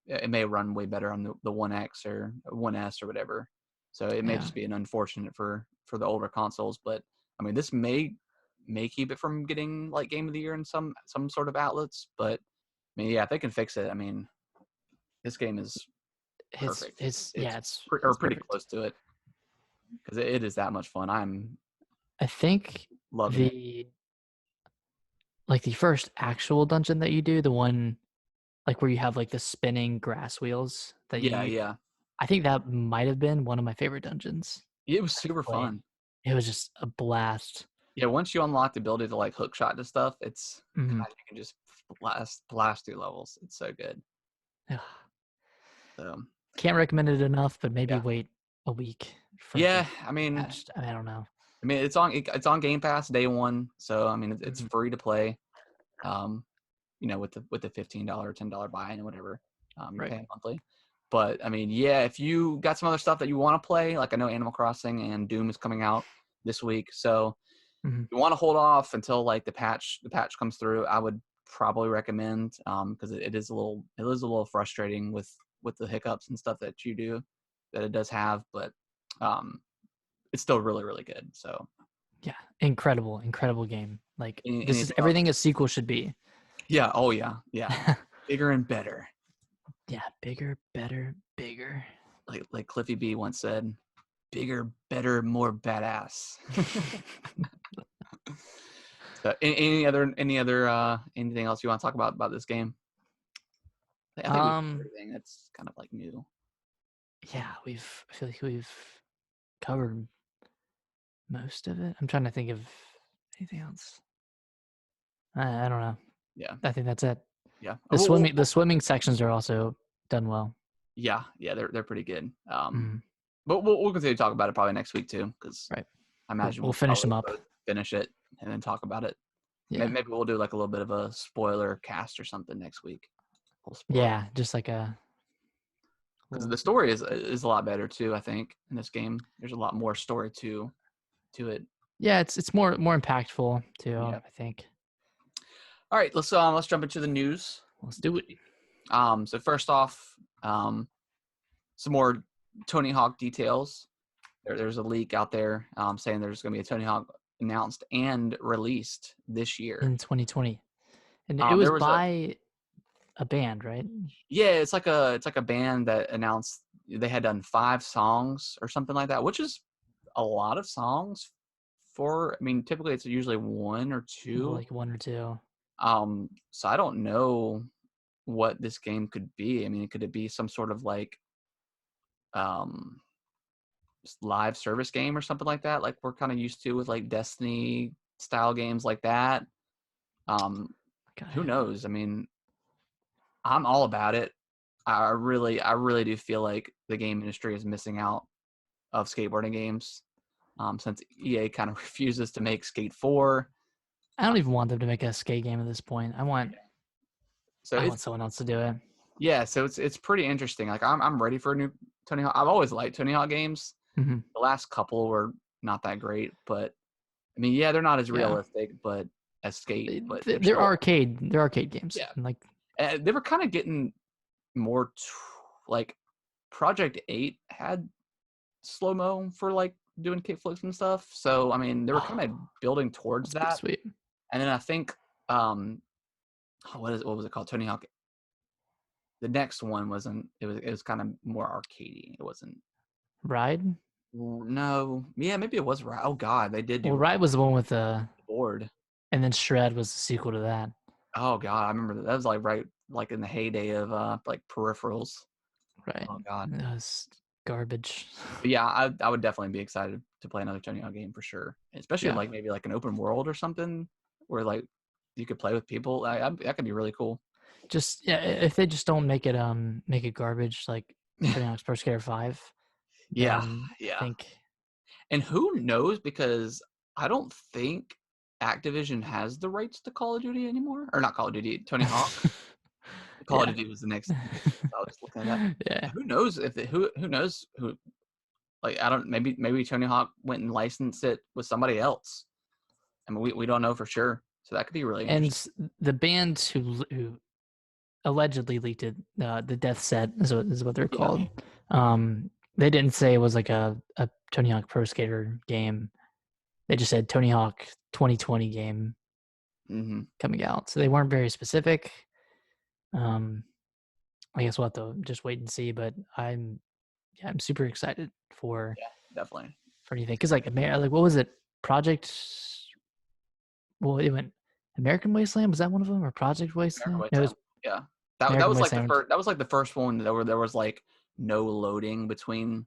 it may run way better on the One X or One S or whatever. So it may Yeah. just be an unfortunate for the older consoles, but I mean this may keep it from getting like game of the year in some sort of outlets. But I mean, yeah, if they can fix it, I mean this game is perfect. It's yeah, Or it's pretty perfect. close to it because it is that much fun. I'm I think loving it. the the first actual dungeon that you do, the one like where you have like the spinning grass wheels that you Yeah, use, yeah. I think that might have been one of my favorite dungeons It was I've super played. fun. It was just a blast. Yeah, once you unlock the ability to like hook shot to stuff, it's Mhm. God, you can just blast through levels. It's so good. Ugh. So Can't recommend it enough, but maybe yeah, wait a week for it to yeah. be patched. I don't know. I mean, it's on Game Pass day one, so I mean, it's Mhm. free to play. Um, with the $15 or $10 buy and whatever you're Right. paying monthly. But I mean, yeah, if you got some other stuff that you want to play, like I know Animal Crossing and Doom is coming out this week, so Mhm. you want to hold off until like the patch comes through. I would probably recommend because it is a little frustrating with the hiccups and stuff that you do that it does have, but um, it's still really really good. So Yeah, incredible, incredible game. Like this is anything else? everything a sequel should be. Yeah. Oh yeah. Yeah. Bigger and better. Yeah, bigger, better, bigger. Like Cliffy B once said, bigger, better, more badass. So anything else you want to talk about this game? I think we covered um, everything that's kind of like new. yeah, I feel like we've covered most of it. I'm trying to think of anything else. I don't know. Yeah. I think that's it. Yeah. The swimming sections are also done well. Yeah, they're pretty good. Mhm. But we'll continue to talk about it probably next week too, because Right. I imagine We'll we'll finish probably them up. both finish it. and then talk about it. Yeah. Maybe we'll do like a little bit of a spoiler cast or something next week. We'll spoil Yeah. Just like a because little, the story is a lot better too. I think in this game, there's a lot more story to it. yeah, it's more impactful too, Yeah. I think. All right, let's jump into the news. Let's do it. So first off, some more Tony Hawk details. There's a leak out there saying there's going to be a Tony Hawk announced and released this year. In 2020. And it was There was by a band, right? it's like a band that announced they had done 5 songs or something like that, which is a lot of songs for. I mean, typically it's usually 1 or 2. Like 1 or 2. So I don't know what this game could be. I mean, could it be some sort of like um live service game or something like that, like we're kind of used to with like Destiny style games like that? Um, who God, knows? I mean, I'm all about it. I really do feel like the game industry is missing out of skateboarding games, since EA kind of refuses to make Skate 4. I don't even want them to make a skate game at this point. I want So it's someone else to do it. yeah, so it's pretty interesting. Like I'm ready for a new Tony Hawk. I've always liked Tony Hawk games. Mhm. The last couple were not that great, but I mean, yeah, they're not as Yeah. realistic, but as Skate, but They're still, arcade games. yeah. And like They were kind of getting more like Project 8 had slow mo for like doing kickflips and stuff. So I mean, they were kind of building towards that's that. pretty sweet. And then I think what was it called? Tony Hawk. The next one wasn't. It was kind of more arcadey. It wasn't. Ride? No, yeah, maybe it was right. Oh God, they did Well, do Ride was the one with the board. and then Shred was the sequel to that. Oh God, I remember that was like right like in the heyday of like peripherals. Right. Oh God. That was garbage. But yeah, I would definitely be excited to play another Tony Hawk game for sure, especially Yeah. like maybe like an open world or something where like you could play with people. That could be really cool. Just yeah, if they just don't make it garbage like Tony Hawk's Pro Skater 5, Yeah, then I yeah. think And who knows, because I don't think Activision has the rights to Call of Duty anymore, or not Call of Duty, Tony Hawk. Call of yeah. Duty was the next. I was looking at that. Yeah. Who knows if who knows who, like I don't, maybe Tony Hawk went and licensed it with somebody else. I mean, we don't know for sure, so that could be really interesting. And the band who allegedly leaked it, the Death Set is what they're Yeah. called. They didn't say it was like a Tony Hawk Pro Skater game. They just said Tony Hawk 2020 game Mm-hmm. coming out. So they weren't very specific. I guess we'll have to just wait and see. But I'm super excited for Definitely. anything because like what was it? Project. Well, it went American Wasteland. Was that one of them or Project Wasteland? No, it was Yeah, that American was like the Wasteland. first. That was like the first one that there was like no loading between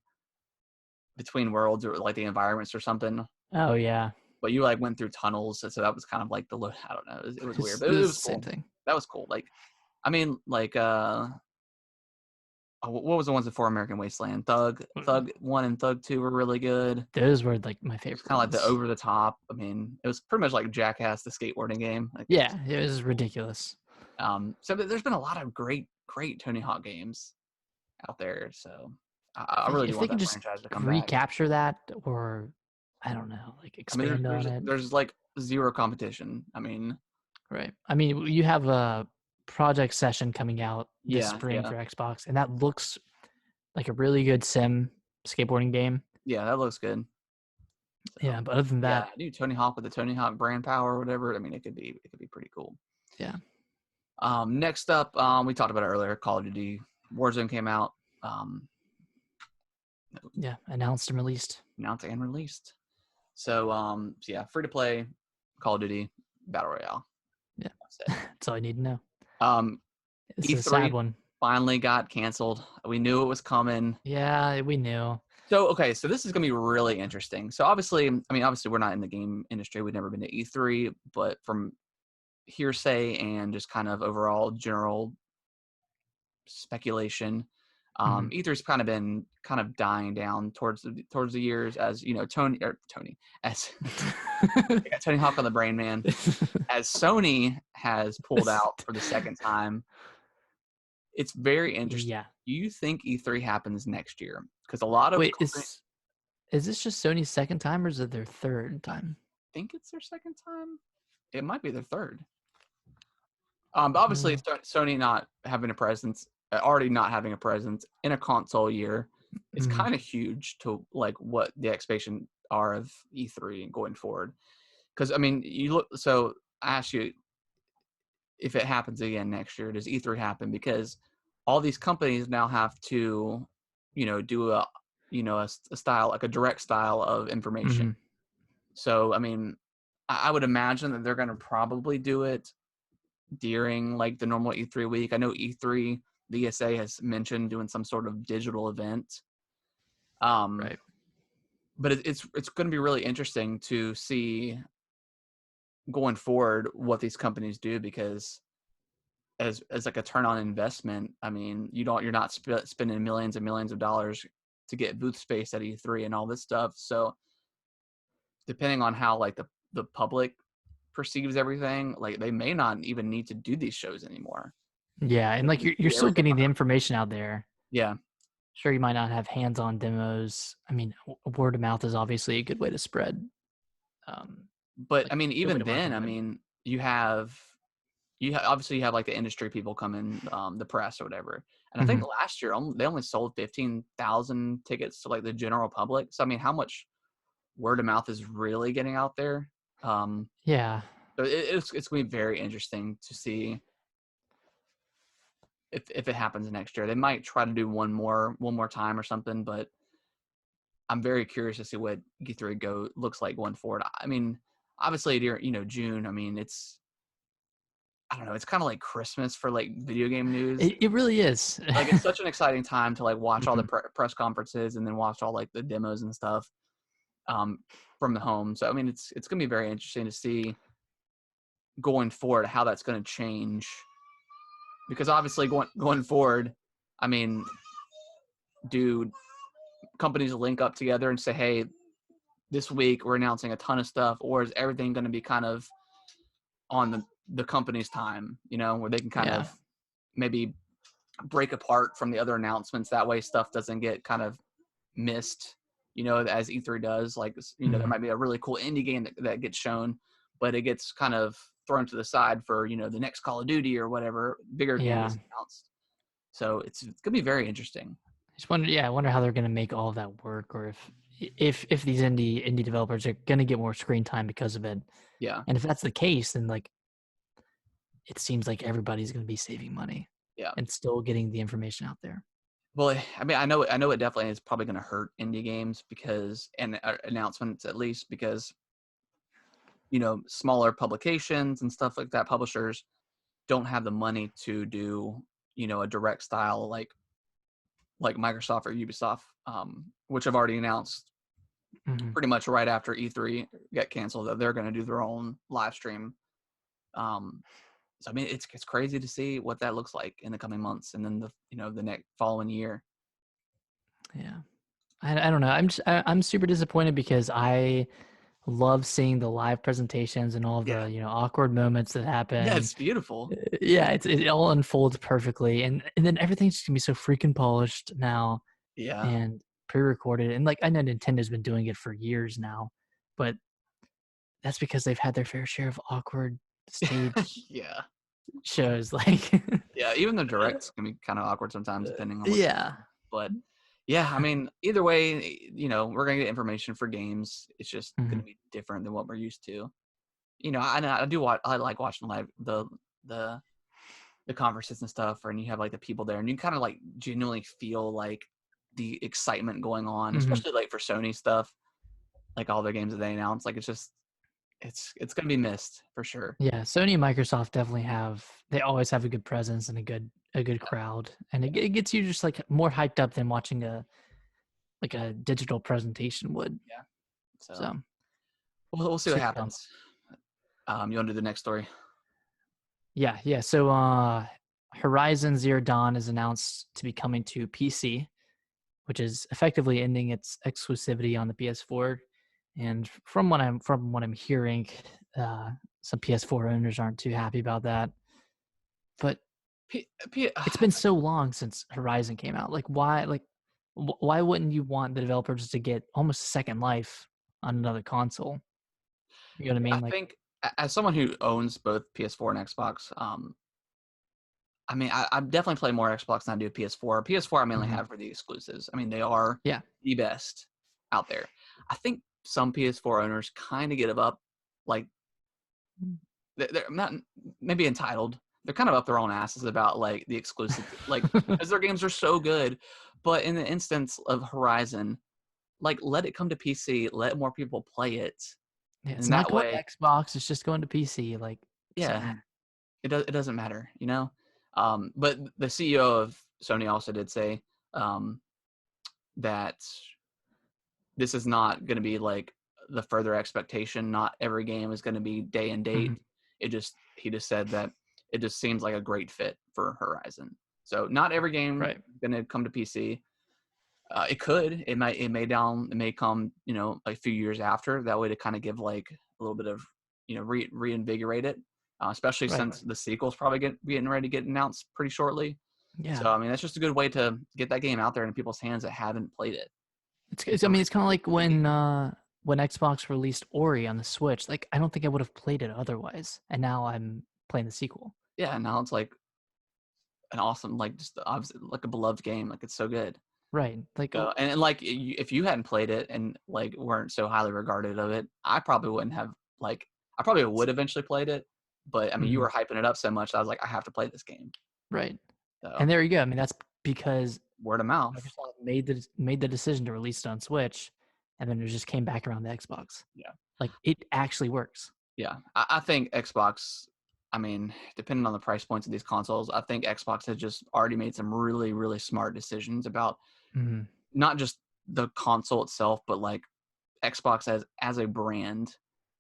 worlds or like the environments or something. Oh yeah, But you like went through tunnels, so that was kind of like the load. I don't know. It was weird, but It it was was the cool. same thing. That was cool. Like, I mean, like what was the ones before American Wasteland? Thug 1 and Thug 2 were really good. Those were like my It favorite. was kind of like the ones. over the top. I mean, it was pretty much like Jackass, the skateboarding game. Like, Yeah, it was ridiculous. So there's been a lot of great Tony Hawk games out there. So I If really if do they want can that just franchise to come back. recapture that, or I don't know, like I mean, expand on it. there's like zero competition. I mean, Right. I mean, you have a project session coming out this spring yeah, for Xbox, and that looks like a really good sim skateboarding game. yeah, that looks good. So, Yeah, but other than yeah, that, new Tony Hawk with the Tony Hawk brand power or whatever. I mean, it could be pretty cool. yeah. Next up, we talked about it earlier. Call of Duty Warzone came out. Yeah, announced and released. Announced and released. So yeah, free to play Call of Duty Battle Royale. Yeah, that's all I need to know. It's E3 a sad one. finally got canceled. We knew it was coming. Yeah, we knew. So okay, so this is gonna be really interesting. So obviously we're not in the game industry. We've never been to E3, but from hearsay and just kind of overall general speculation, Mhm. E3's kind of been kind of dying down towards the years, as Tony, as I got Tony Hawk on the brain, man. As Sony has pulled out for the second time, it's very interesting. Yeah. Do you think E3 happens next year? Because a lot of Wait, companies is this just Sony's second time or is it their third time? think it's their second time. It might be their third. But obviously, Mm, Sony not having a presence, already not having a presence in a console year, is mhm, kind of huge to like what the expectations are of E3 and going forward. Because I mean, you look. So I ask you, if it happens again next year, does E3 happen? Because all these companies now have to, do a style, like a direct style of information. mhm. So I mean, I would imagine that they're going to probably do it during like the normal E3 week. I know E3, the ESA has mentioned doing some sort of digital event. Um, Right. but it's going to be really interesting to see going forward what these companies do, because as like a turn on investment, I mean, you're not spending millions and millions of dollars to get booth space at E3 and all this stuff. So depending on how like the public perceives everything, like they may not even need to do these shows anymore. Yeah, and They like can just you're do still everything getting on the their. information out there. Yeah. Sure, you might not have hands-on demos. I mean, word of mouth is obviously a good way to spread, But like I mean, good way even to then, market I it. mean, obviously you have like the industry people come in, the press or whatever. And I think Mhm. last year they only sold 15,000 tickets to like the general public. So I mean, how much word of mouth is really getting out there? Um, Yeah. so it's going to be very interesting to see if it happens next year. They might try to do one more time or something, but I'm very curious to see what E3 looks like going forward. I mean, obviously during June, I mean I don't know, it's kind of like Christmas for like video game news. It really is. Like it's such an exciting time to like watch all the Mhm. press conferences and then watch all like the demos and stuff um, from the home. So I mean, it's gonna be very interesting to see going forward how that's going to change, because obviously going forward, I mean, do companies link up together and say, hey, this week we're announcing a ton of stuff, or is everything going to be kind of on the company's time, where they can kind Yeah. of maybe break apart from the other announcements, that way stuff doesn't get kind of missed, as E3 does. Like, there Mhm. might be a really cool indie game that gets shown, but it gets kind of thrown to the side for, the next Call of Duty or whatever bigger game Yeah. is announced. So it's going to be very interesting. I just wonder, yeah, I wonder how they're gonna make all of that work, or if these indie developers are gonna get more screen time because of it. Yeah. And if that's the case, then like it seems like everybody's gonna be saving money Yeah. and still getting the information out there. Well, I mean, I know it definitely is probably going to hurt indie games and announcements, at least because, smaller publications and stuff like that, publishers don't have the money to do, a direct style like Microsoft or Ubisoft, which have already announced Mhm. pretty much right after E3 got canceled that they're going to do their own live stream. Um, so I mean, it's crazy to see what that looks like in the coming months, and then the next following year. Yeah. I don't know. I'm super disappointed because I love seeing the live presentations and all of Yeah, the awkward moments that yeah, happen. it's beautiful. Yeah, it all unfolds perfectly, and then everything's just gonna be so freaking polished now Yeah, and pre-recorded. And like I know Nintendo's been doing it for years now, but that's because they've had their fair share of awkward stage yeah, shows. Like, yeah. Even the directs can be kind of awkward sometimes, depending on what's going yeah, on. But yeah, I mean, either way, we're gonna get information for games. It's just Mhm. gonna be different than what we're used to. I do watch. I like watching live the the conferences and stuff, and you have like the people there, and you kind of like genuinely feel like the excitement going on, Mhm. especially like for Sony stuff, like all their games that they announce. Like it's gonna be missed for sure. Yeah, Sony and Microsoft definitely have. They always have a good presence and a good Yeah, crowd, and it yeah, it gets you just like more hyped up than watching a digital presentation would. yeah. So So we'll see what super pumped. happens. You want to do the next story? Yeah, yeah. So Horizon Zero Dawn is announced to be coming to PC, which is effectively ending its exclusivity on the PS4. And from what I'm hearing, uh, some PS4 owners aren't too happy about that. But P, P, it's been so long since Horizon came out. Like, why? Like, why wouldn't you want the developers to get almost a second life on another console? You know what I I mean? Like, think as someone who owns both PS4 and Xbox, I mean, I definitely play more Xbox than I do PS4. PS4 I mainly mhm. have for the exclusives. I mean, they are Yeah, the best out there. I think some PS4 owners kind of get up, like they're not maybe entitled. They're kind of up their own asses about like the exclusive, like because their games are so good. But in the instance of Horizon, like let it come to PC, let more people play it, yeah. It's and not that going to way, Xbox. It's just going to PC. Like, so yeah, it doesn't matter, you know. But the CEO of Sony also did say um, that this is not going to be like the further expectation. Not every game is going to be day and date. mhm. He just said that it just seems like a great fit for Horizon. So not every game Right. is going to come to PC. It could. It may come. You know, a few years after. That way to kind of give like a little bit of reinvigorate it. Especially Right. since the sequel's probably getting ready to get announced pretty shortly. Yeah. So I mean, that's just a good way to get that game out there in people's hands that haven't played it. I So mean, it's kind of like when Xbox released Ori on the Switch. Like, I don't think I would have played it otherwise, and now I'm playing the sequel. yeah, now it's like an awesome, like just obviously like a beloved game. Like it's so good. Right. Like, So and like if you hadn't played it and like weren't so highly regarded of it, I probably wouldn't have like I probably would eventually played it, but I mean you mhm, were hyping it up so much I was like I have to play this game. right. And So there you go. I mean, that's because word of mouth. Microsoft made the decision to release it on Switch, and then it just came back around to Xbox. Yeah, Like, it actually works. yeah. I think Xbox. I mean, depending on the price points of these consoles, I think Xbox has just already made some really, really smart decisions about Mhm. not just the console itself, but like Xbox as a brand.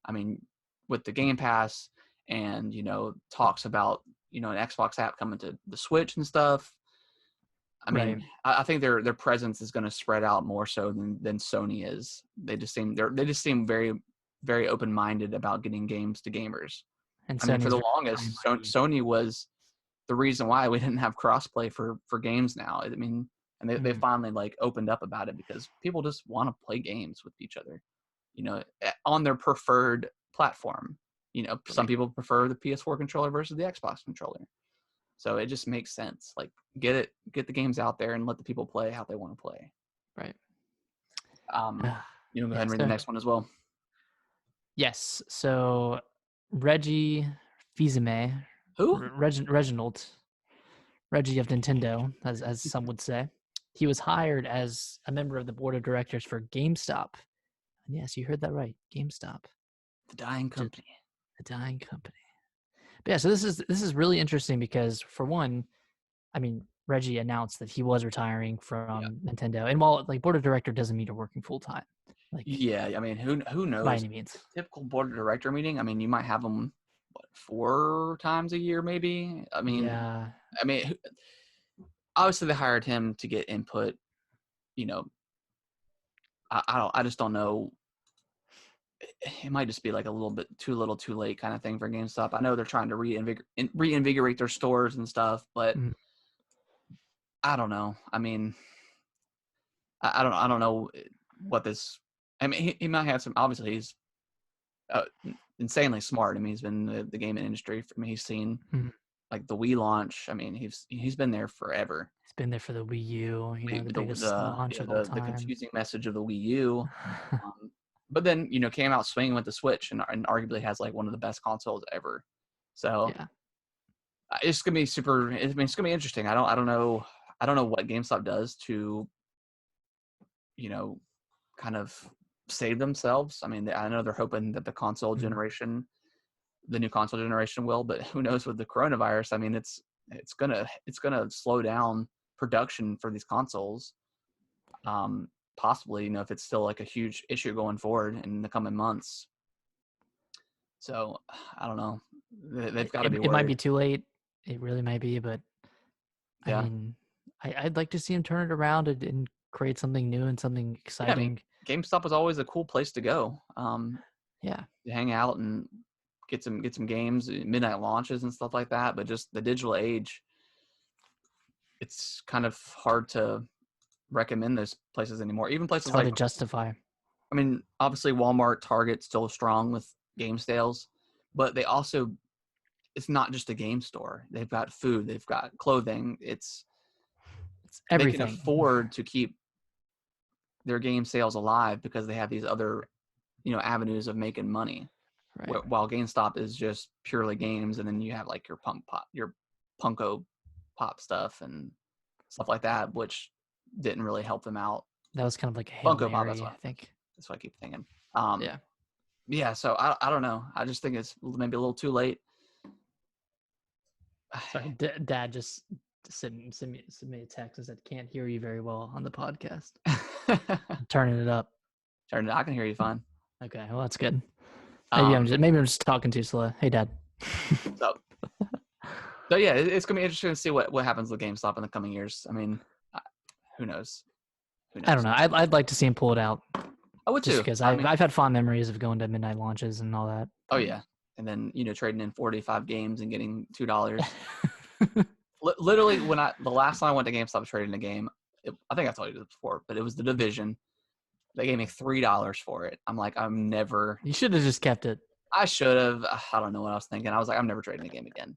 I mean, with the Game Pass and talks about an Xbox app coming to the Switch and stuff. I Right. mean, I think their presence is going to spread out more so than Sony is. They just seem very very open minded about getting games to gamers. And I mean, for Sony's the very high longest, mighty. Sony was the reason why we didn't have crossplay for games now. I mean, and they Mhm. finally like opened up about it because people just want to play games with each other, on their preferred platform. Some Right. people prefer the PS4 controller versus the Xbox controller. So it just makes sense. Like get the games out there and let the people play how they want to play. Right. Um, Ah, go yeah. ahead and read the So next one as well. yes. So Reggie Fils-Aimé, Who? Reginald Reggie of Nintendo, as some would say, he was hired as a member of the board of directors for GameStop. And yes, you heard that right, GameStop, The Dying which is Company. a dying company. But yeah, so this is really interesting because for one, I mean, Reggie announced that he was retiring Yeah. from Nintendo, and while like board of director doesn't mean you're working full time, like Yeah, I mean, who by knows? any means. Typical board of director meeting. I mean, you might have them what 4 times a year, maybe. Yeah, I mean, obviously they hired him to get input. You know, I just don't know. It might just be like a little bit too little, too late kind of thing for GameStop. I know they're trying to reinvigorate their stores and stuff, but mm, I don't know. I mean, I don't know what this. I mean, he might have some. Obviously, he's uh, insanely smart. I mean, he's been in the gaming industry. I mean, he's seen mm. like the Wii launch. I mean, he's been there forever. He's been there for the Wii U, the biggest launch Yeah, of all the time. confusing message of the Wii U, but then came out swinging with the Switch and arguably has like one of the best consoles ever. So Yeah, it's gonna be super. I mean, it's gonna be interesting. I don't know what GameStop does to you know kind of save themselves. I mean, I know they're hoping that mm, the new console generation will, but who knows with the coronavirus? I mean, it's gonna slow down production for these consoles. Possibly, if it's still like a huge issue going forward in the coming months. So I don't know. They've got to be it might worried. be too late. It really might be, but I Yeah. mean, I'd like to see him turn it around and create something new and something Yeah, I mean, exciting. GameStop was always a cool place to go. Yeah. To hang out and get some games, midnight launches and stuff like that. But just the digital age, it's kind of hard to recommend those places anymore. Even It's places hard like, to justify. I mean, obviously Walmart, Target still strong with game sales, but they also, it's not just a game store. They've got food, they've got clothing. It's They can everything. afford to keep their game sales alive because they have these other, avenues of making money. Right. While GameStop is just purely games, and then you have like your your Punko Pop stuff and stuff like that, which didn't really help them out. That was kind of like a Hail Funko Pop, Mary, I think. that's what I keep thinking. Yeah. Yeah. So I don't know. I just think it's maybe a little too late. Sorry, Dad just sent me a text and said, "Can't hear you very well on the podcast." I'm turning it up. I can hear you fine. Okay, well that's good. Maybe I'm just talking too slow. Hey, Dad. So yeah, it's gonna be interesting to see what happens with GameStop in the coming years. I mean, who knows? I don't know. I'd like to see him pull it out. I would just too. because I mean, I've had fond memories of going to midnight launches and all that. oh yeah, and then trading in 45 games and getting $2. Literally, the last time I went to GameStop trading a game, I think I told you this before, but it was The Division. They gave me $3 for it. I'm like, I'm never. You should have just kept it. I should have. I don't know what I was thinking. I was like, I'm never trading a game again.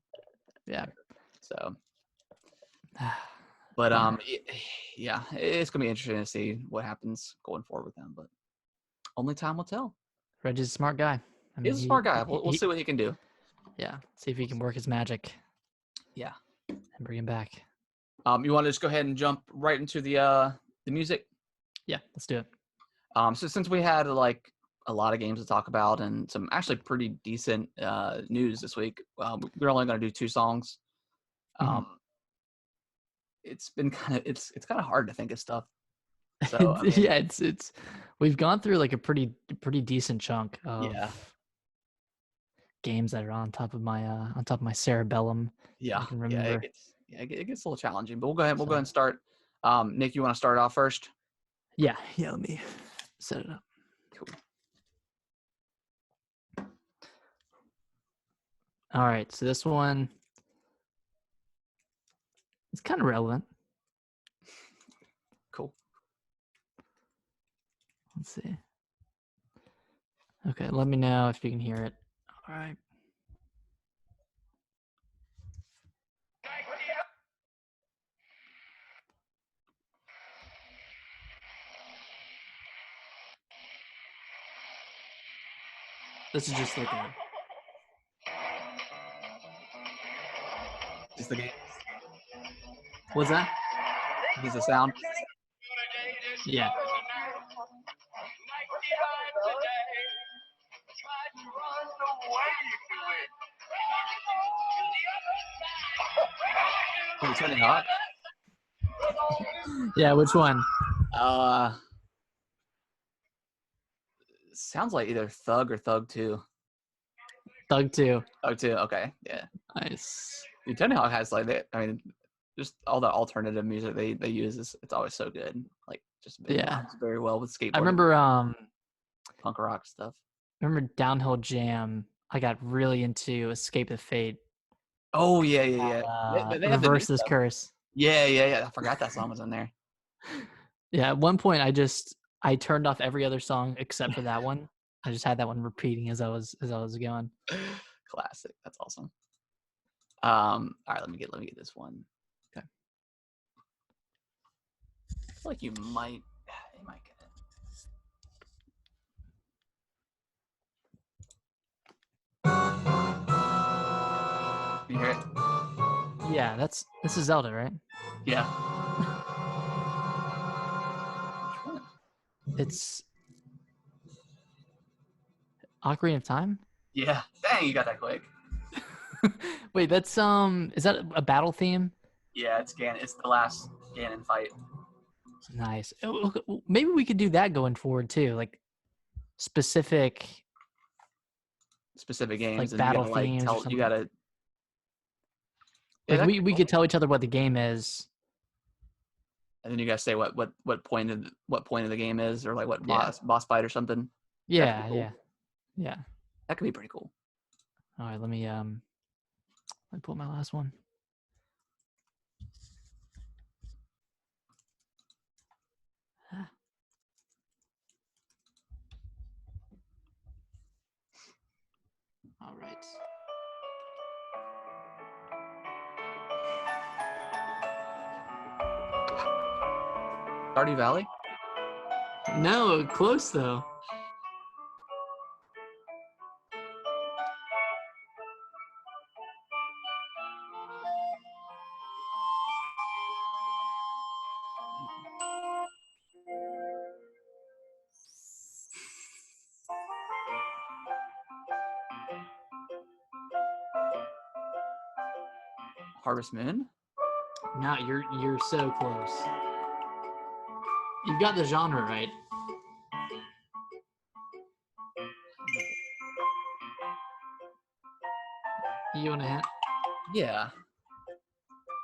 Yeah. So, but yeah, it's gonna be interesting to see what happens going forward with them. But only time will tell. Reggie's a smart guy. I mean, He's a smart guy. We'll see what he can do. Yeah, see if he can work his magic. Yeah, and bring him back. You want to just go ahead and jump right into the music? Yeah, let's do it. So since we had like a lot of games to talk about and some actually pretty decent news this week, we're only going to do 2 songs. It's been it's kind of hard to think of stuff. So I mean, yeah, it's we've gone through like a pretty decent chunk of games that are on top of my cerebellum. Yeah, I can remember. It gets a little challenging, but we'll go ahead and start. Nick, you want to start off first? Yeah, let me set it up. Cool. All right, so this one is kind of relevant. Cool. Let's see. Okay, let me know if you can hear it. All right. This is just like a. Just the game. What's that? Is the sound? Yeah. Is it Tony Hawk? Yeah, which one? Sounds like either Thug or Thug 2. Thug 2. Thug 2, okay, yeah. Nice. Dude, Tony Hawk has like that. I mean, just all the alternative music they use it's always so good. Like just very well with skateboarding. I remember punk rock stuff. Remember Downhill Jam? I got really into Escape the Fate. Oh yeah. They Reverse This Curse. Yeah. I forgot that song was in there. Yeah, at one point I turned off every other song except for that one. I just had that one repeating as I was going. Classic. That's awesome. All right, let me get this one. Okay. I feel like you might get it. You hear it? Yeah, this is Zelda, right? Yeah. It's Ocarina of Time? Yeah. Dang, you got that quick. Wait, that's is that a battle theme? Yeah, it's the last Ganon fight. Nice. Maybe we could do that going forward too, like specific games, like and battle you gotta, themes. you gotta Yeah, that could be we cool. could tell each other what the game is. And then you guys say what point of the game is, or like what Yeah. boss fight or something. That could be Yeah, cool. yeah. That could be pretty cool. All right, let me pull my last one. All right. Stardew Valley. No, close though. Harvest Moon. No, you're so close. You've got the genre right. You want a hint? Yeah.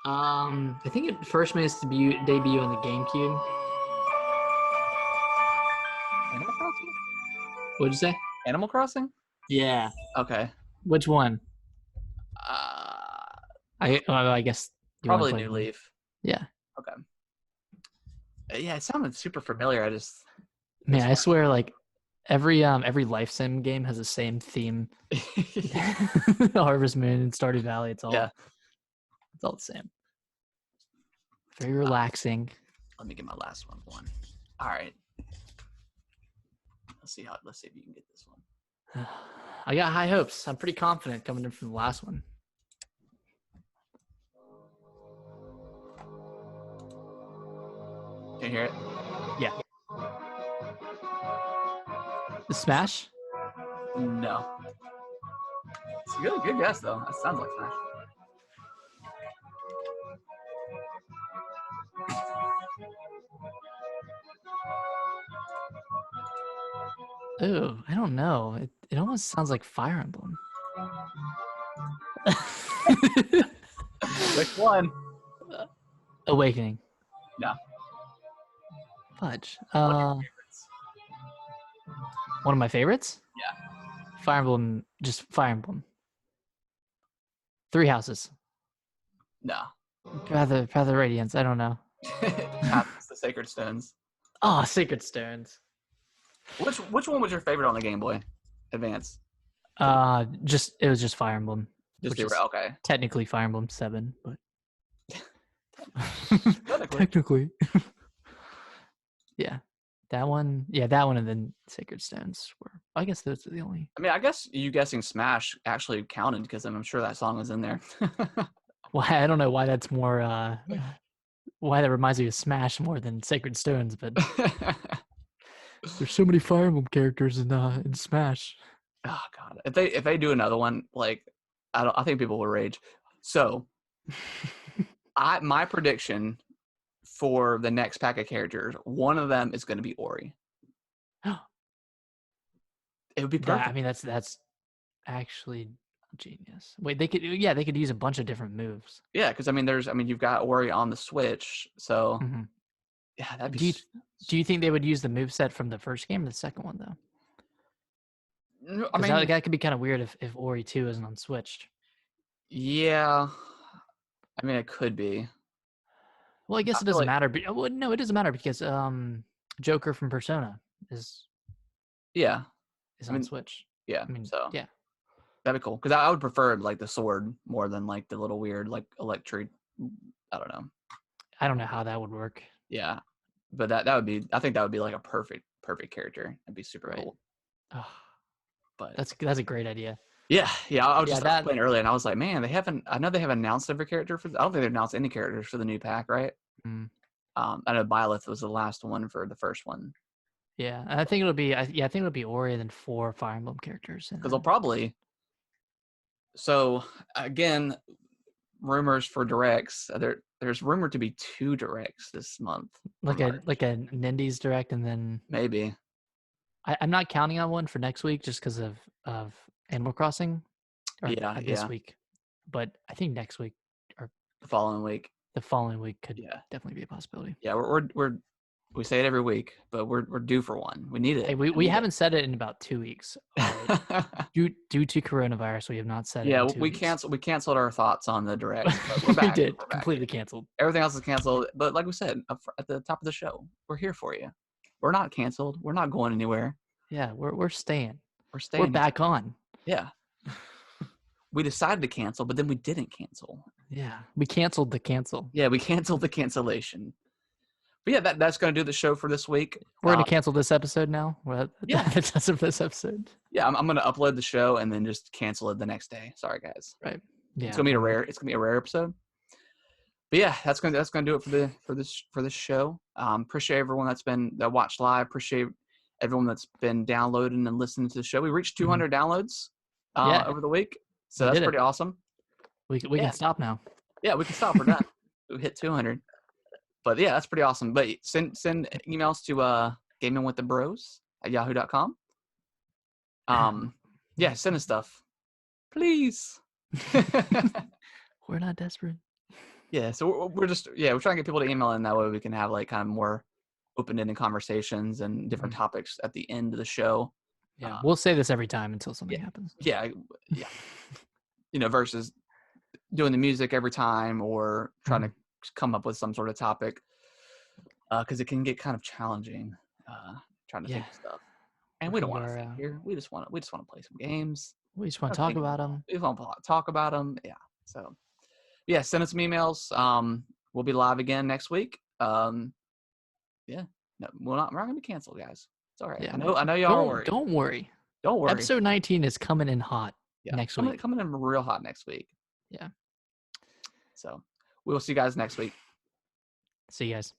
I think it first made its debut on the GameCube. Animal Crossing. What'd you say? Animal Crossing. Yeah. Okay. Which one? Uh, I guess you wanna probably play New one. Leaf. Yeah. Okay. Yeah, it sounded super familiar. I just Man, I swear, like every life sim game has the same theme. Harvest Moon and Stardew Valley. It's all the same. Very relaxing. Let me get my last one. All right. Let's see if you can get this one. I got high hopes. I'm pretty confident coming in from the last one. Can you hear it? Yeah. The Smash? No. It's a really good guess though. That sounds like Smash. Ooh, I don't know. It almost sounds like Fire Emblem. Which one? Awakening. No. Fudge. One of your favorites. One of my favorites? Yeah. Fire Emblem, just Fire Emblem. Three Houses. No. Path of Radiance. I don't know. It's the Sacred Stones. Oh, Sacred Stones. Which one was your favorite on the Game Boy Advance? It was just Fire Emblem. Just which is okay. Technically Fire Emblem 7, but Technically. technically. Yeah. That one, and then Sacred Stones were. I guess those are the only. I mean, I guess you guessing Smash actually counted because I'm sure that song was in there. Why I don't know why that's more. Why that reminds me of Smash more than Sacred Stones, but there's so many Fire Emblem characters in Smash. Oh God! If they do another one, like I think people will rage. So, my prediction for the next pack of characters, one of them is going to be Ori. It would be perfect. I mean, that's actually genius. Wait, they could use a bunch of different moves. Yeah, because I mean, you've got Ori on the Switch, so yeah, that'd be. Do you think they would use the moveset from the first game or the second one though? I mean, that could be kind of weird if Ori 2 isn't on Switch. Yeah, I mean, it could be. Well, I guess it doesn't matter. But no, it doesn't matter because Joker from Persona is on Switch. Yeah, I mean, so yeah, that'd be cool. Because I would prefer like the sword more than like the little weird like electric. I don't know. I don't know how that would work. Yeah, but that would be. I think that would be like a perfect perfect character. It'd be super cool. Oh, but that's a great idea. Yeah. I was just playing earlier, and I was like, man, I know they haven't announced every character for. I don't think they've announced any characters for the new pack, right? I know Byleth was the last one for the first one. Yeah, and I think it'll be Ori and then 4 Fire Emblem characters. Because they'll probably. So again, rumors for directs. There's rumored to be 2 directs this month. Like a Nindies direct, and then maybe. I'm not counting on one for next week just because of Animal Crossing. Or this week, but I think next week or the following week. The following week could Yeah. definitely be a possibility. Yeah, we say it every week, but we're due for one. We need it. Hey, we haven't said it in about 2 weeks. All right. Due to coronavirus, we have not said it Yeah, in 2 weeks. we canceled our thoughts on the direct. But we're back. We did. We're back. Completely canceled. Everything else is canceled. But like we said at the top of the show, we're here for you. We're not canceled. We're not going anywhere. Yeah, we're staying. We're staying. We're back on. Yeah. We decided to cancel, but then we didn't cancel. Yeah, we canceled the cancel. Yeah, we canceled the cancellation. But yeah, that's going to do the show for this week. We're going to cancel this episode now? Yeah. That's of this episode. Yeah, I'm going to upload the show and then just cancel it the next day. Sorry, guys. Right. Yeah. It's going to be a rare episode. But yeah, that's going to do it for this show. Appreciate everyone that watched live. Appreciate everyone that's been downloading and listening to the show. We reached 200 downloads over the week. So that's pretty awesome. We can stop now. Yeah, we can stop. We're done. We hit 200. But yeah, that's pretty awesome. But send emails to gamingwiththebros@yahoo.com. Yeah, send us stuff, please. We're not desperate. Yeah, so we're trying to get people to email in, that way we can have like kind of more open-ended conversations and different topics at the end of the show. Yeah, we'll say this every time until something happens. Yeah. Versus doing the music every time or trying to come up with some sort of topic, because it can get kind of challenging trying to think of stuff. And we don't want to sit here. We just want to play some games. We just want to talk about them. We want to talk about them. Yeah. So, yeah, send us some emails. We'll be live again next week. Yeah. No, we're not going to be canceled, guys. It's all right. Yeah, I know y'all are worried. Don't worry. Don't worry. Episode 19 is coming in hot next week. Coming in real hot next week. Yeah. So we will see you guys next week. See you guys.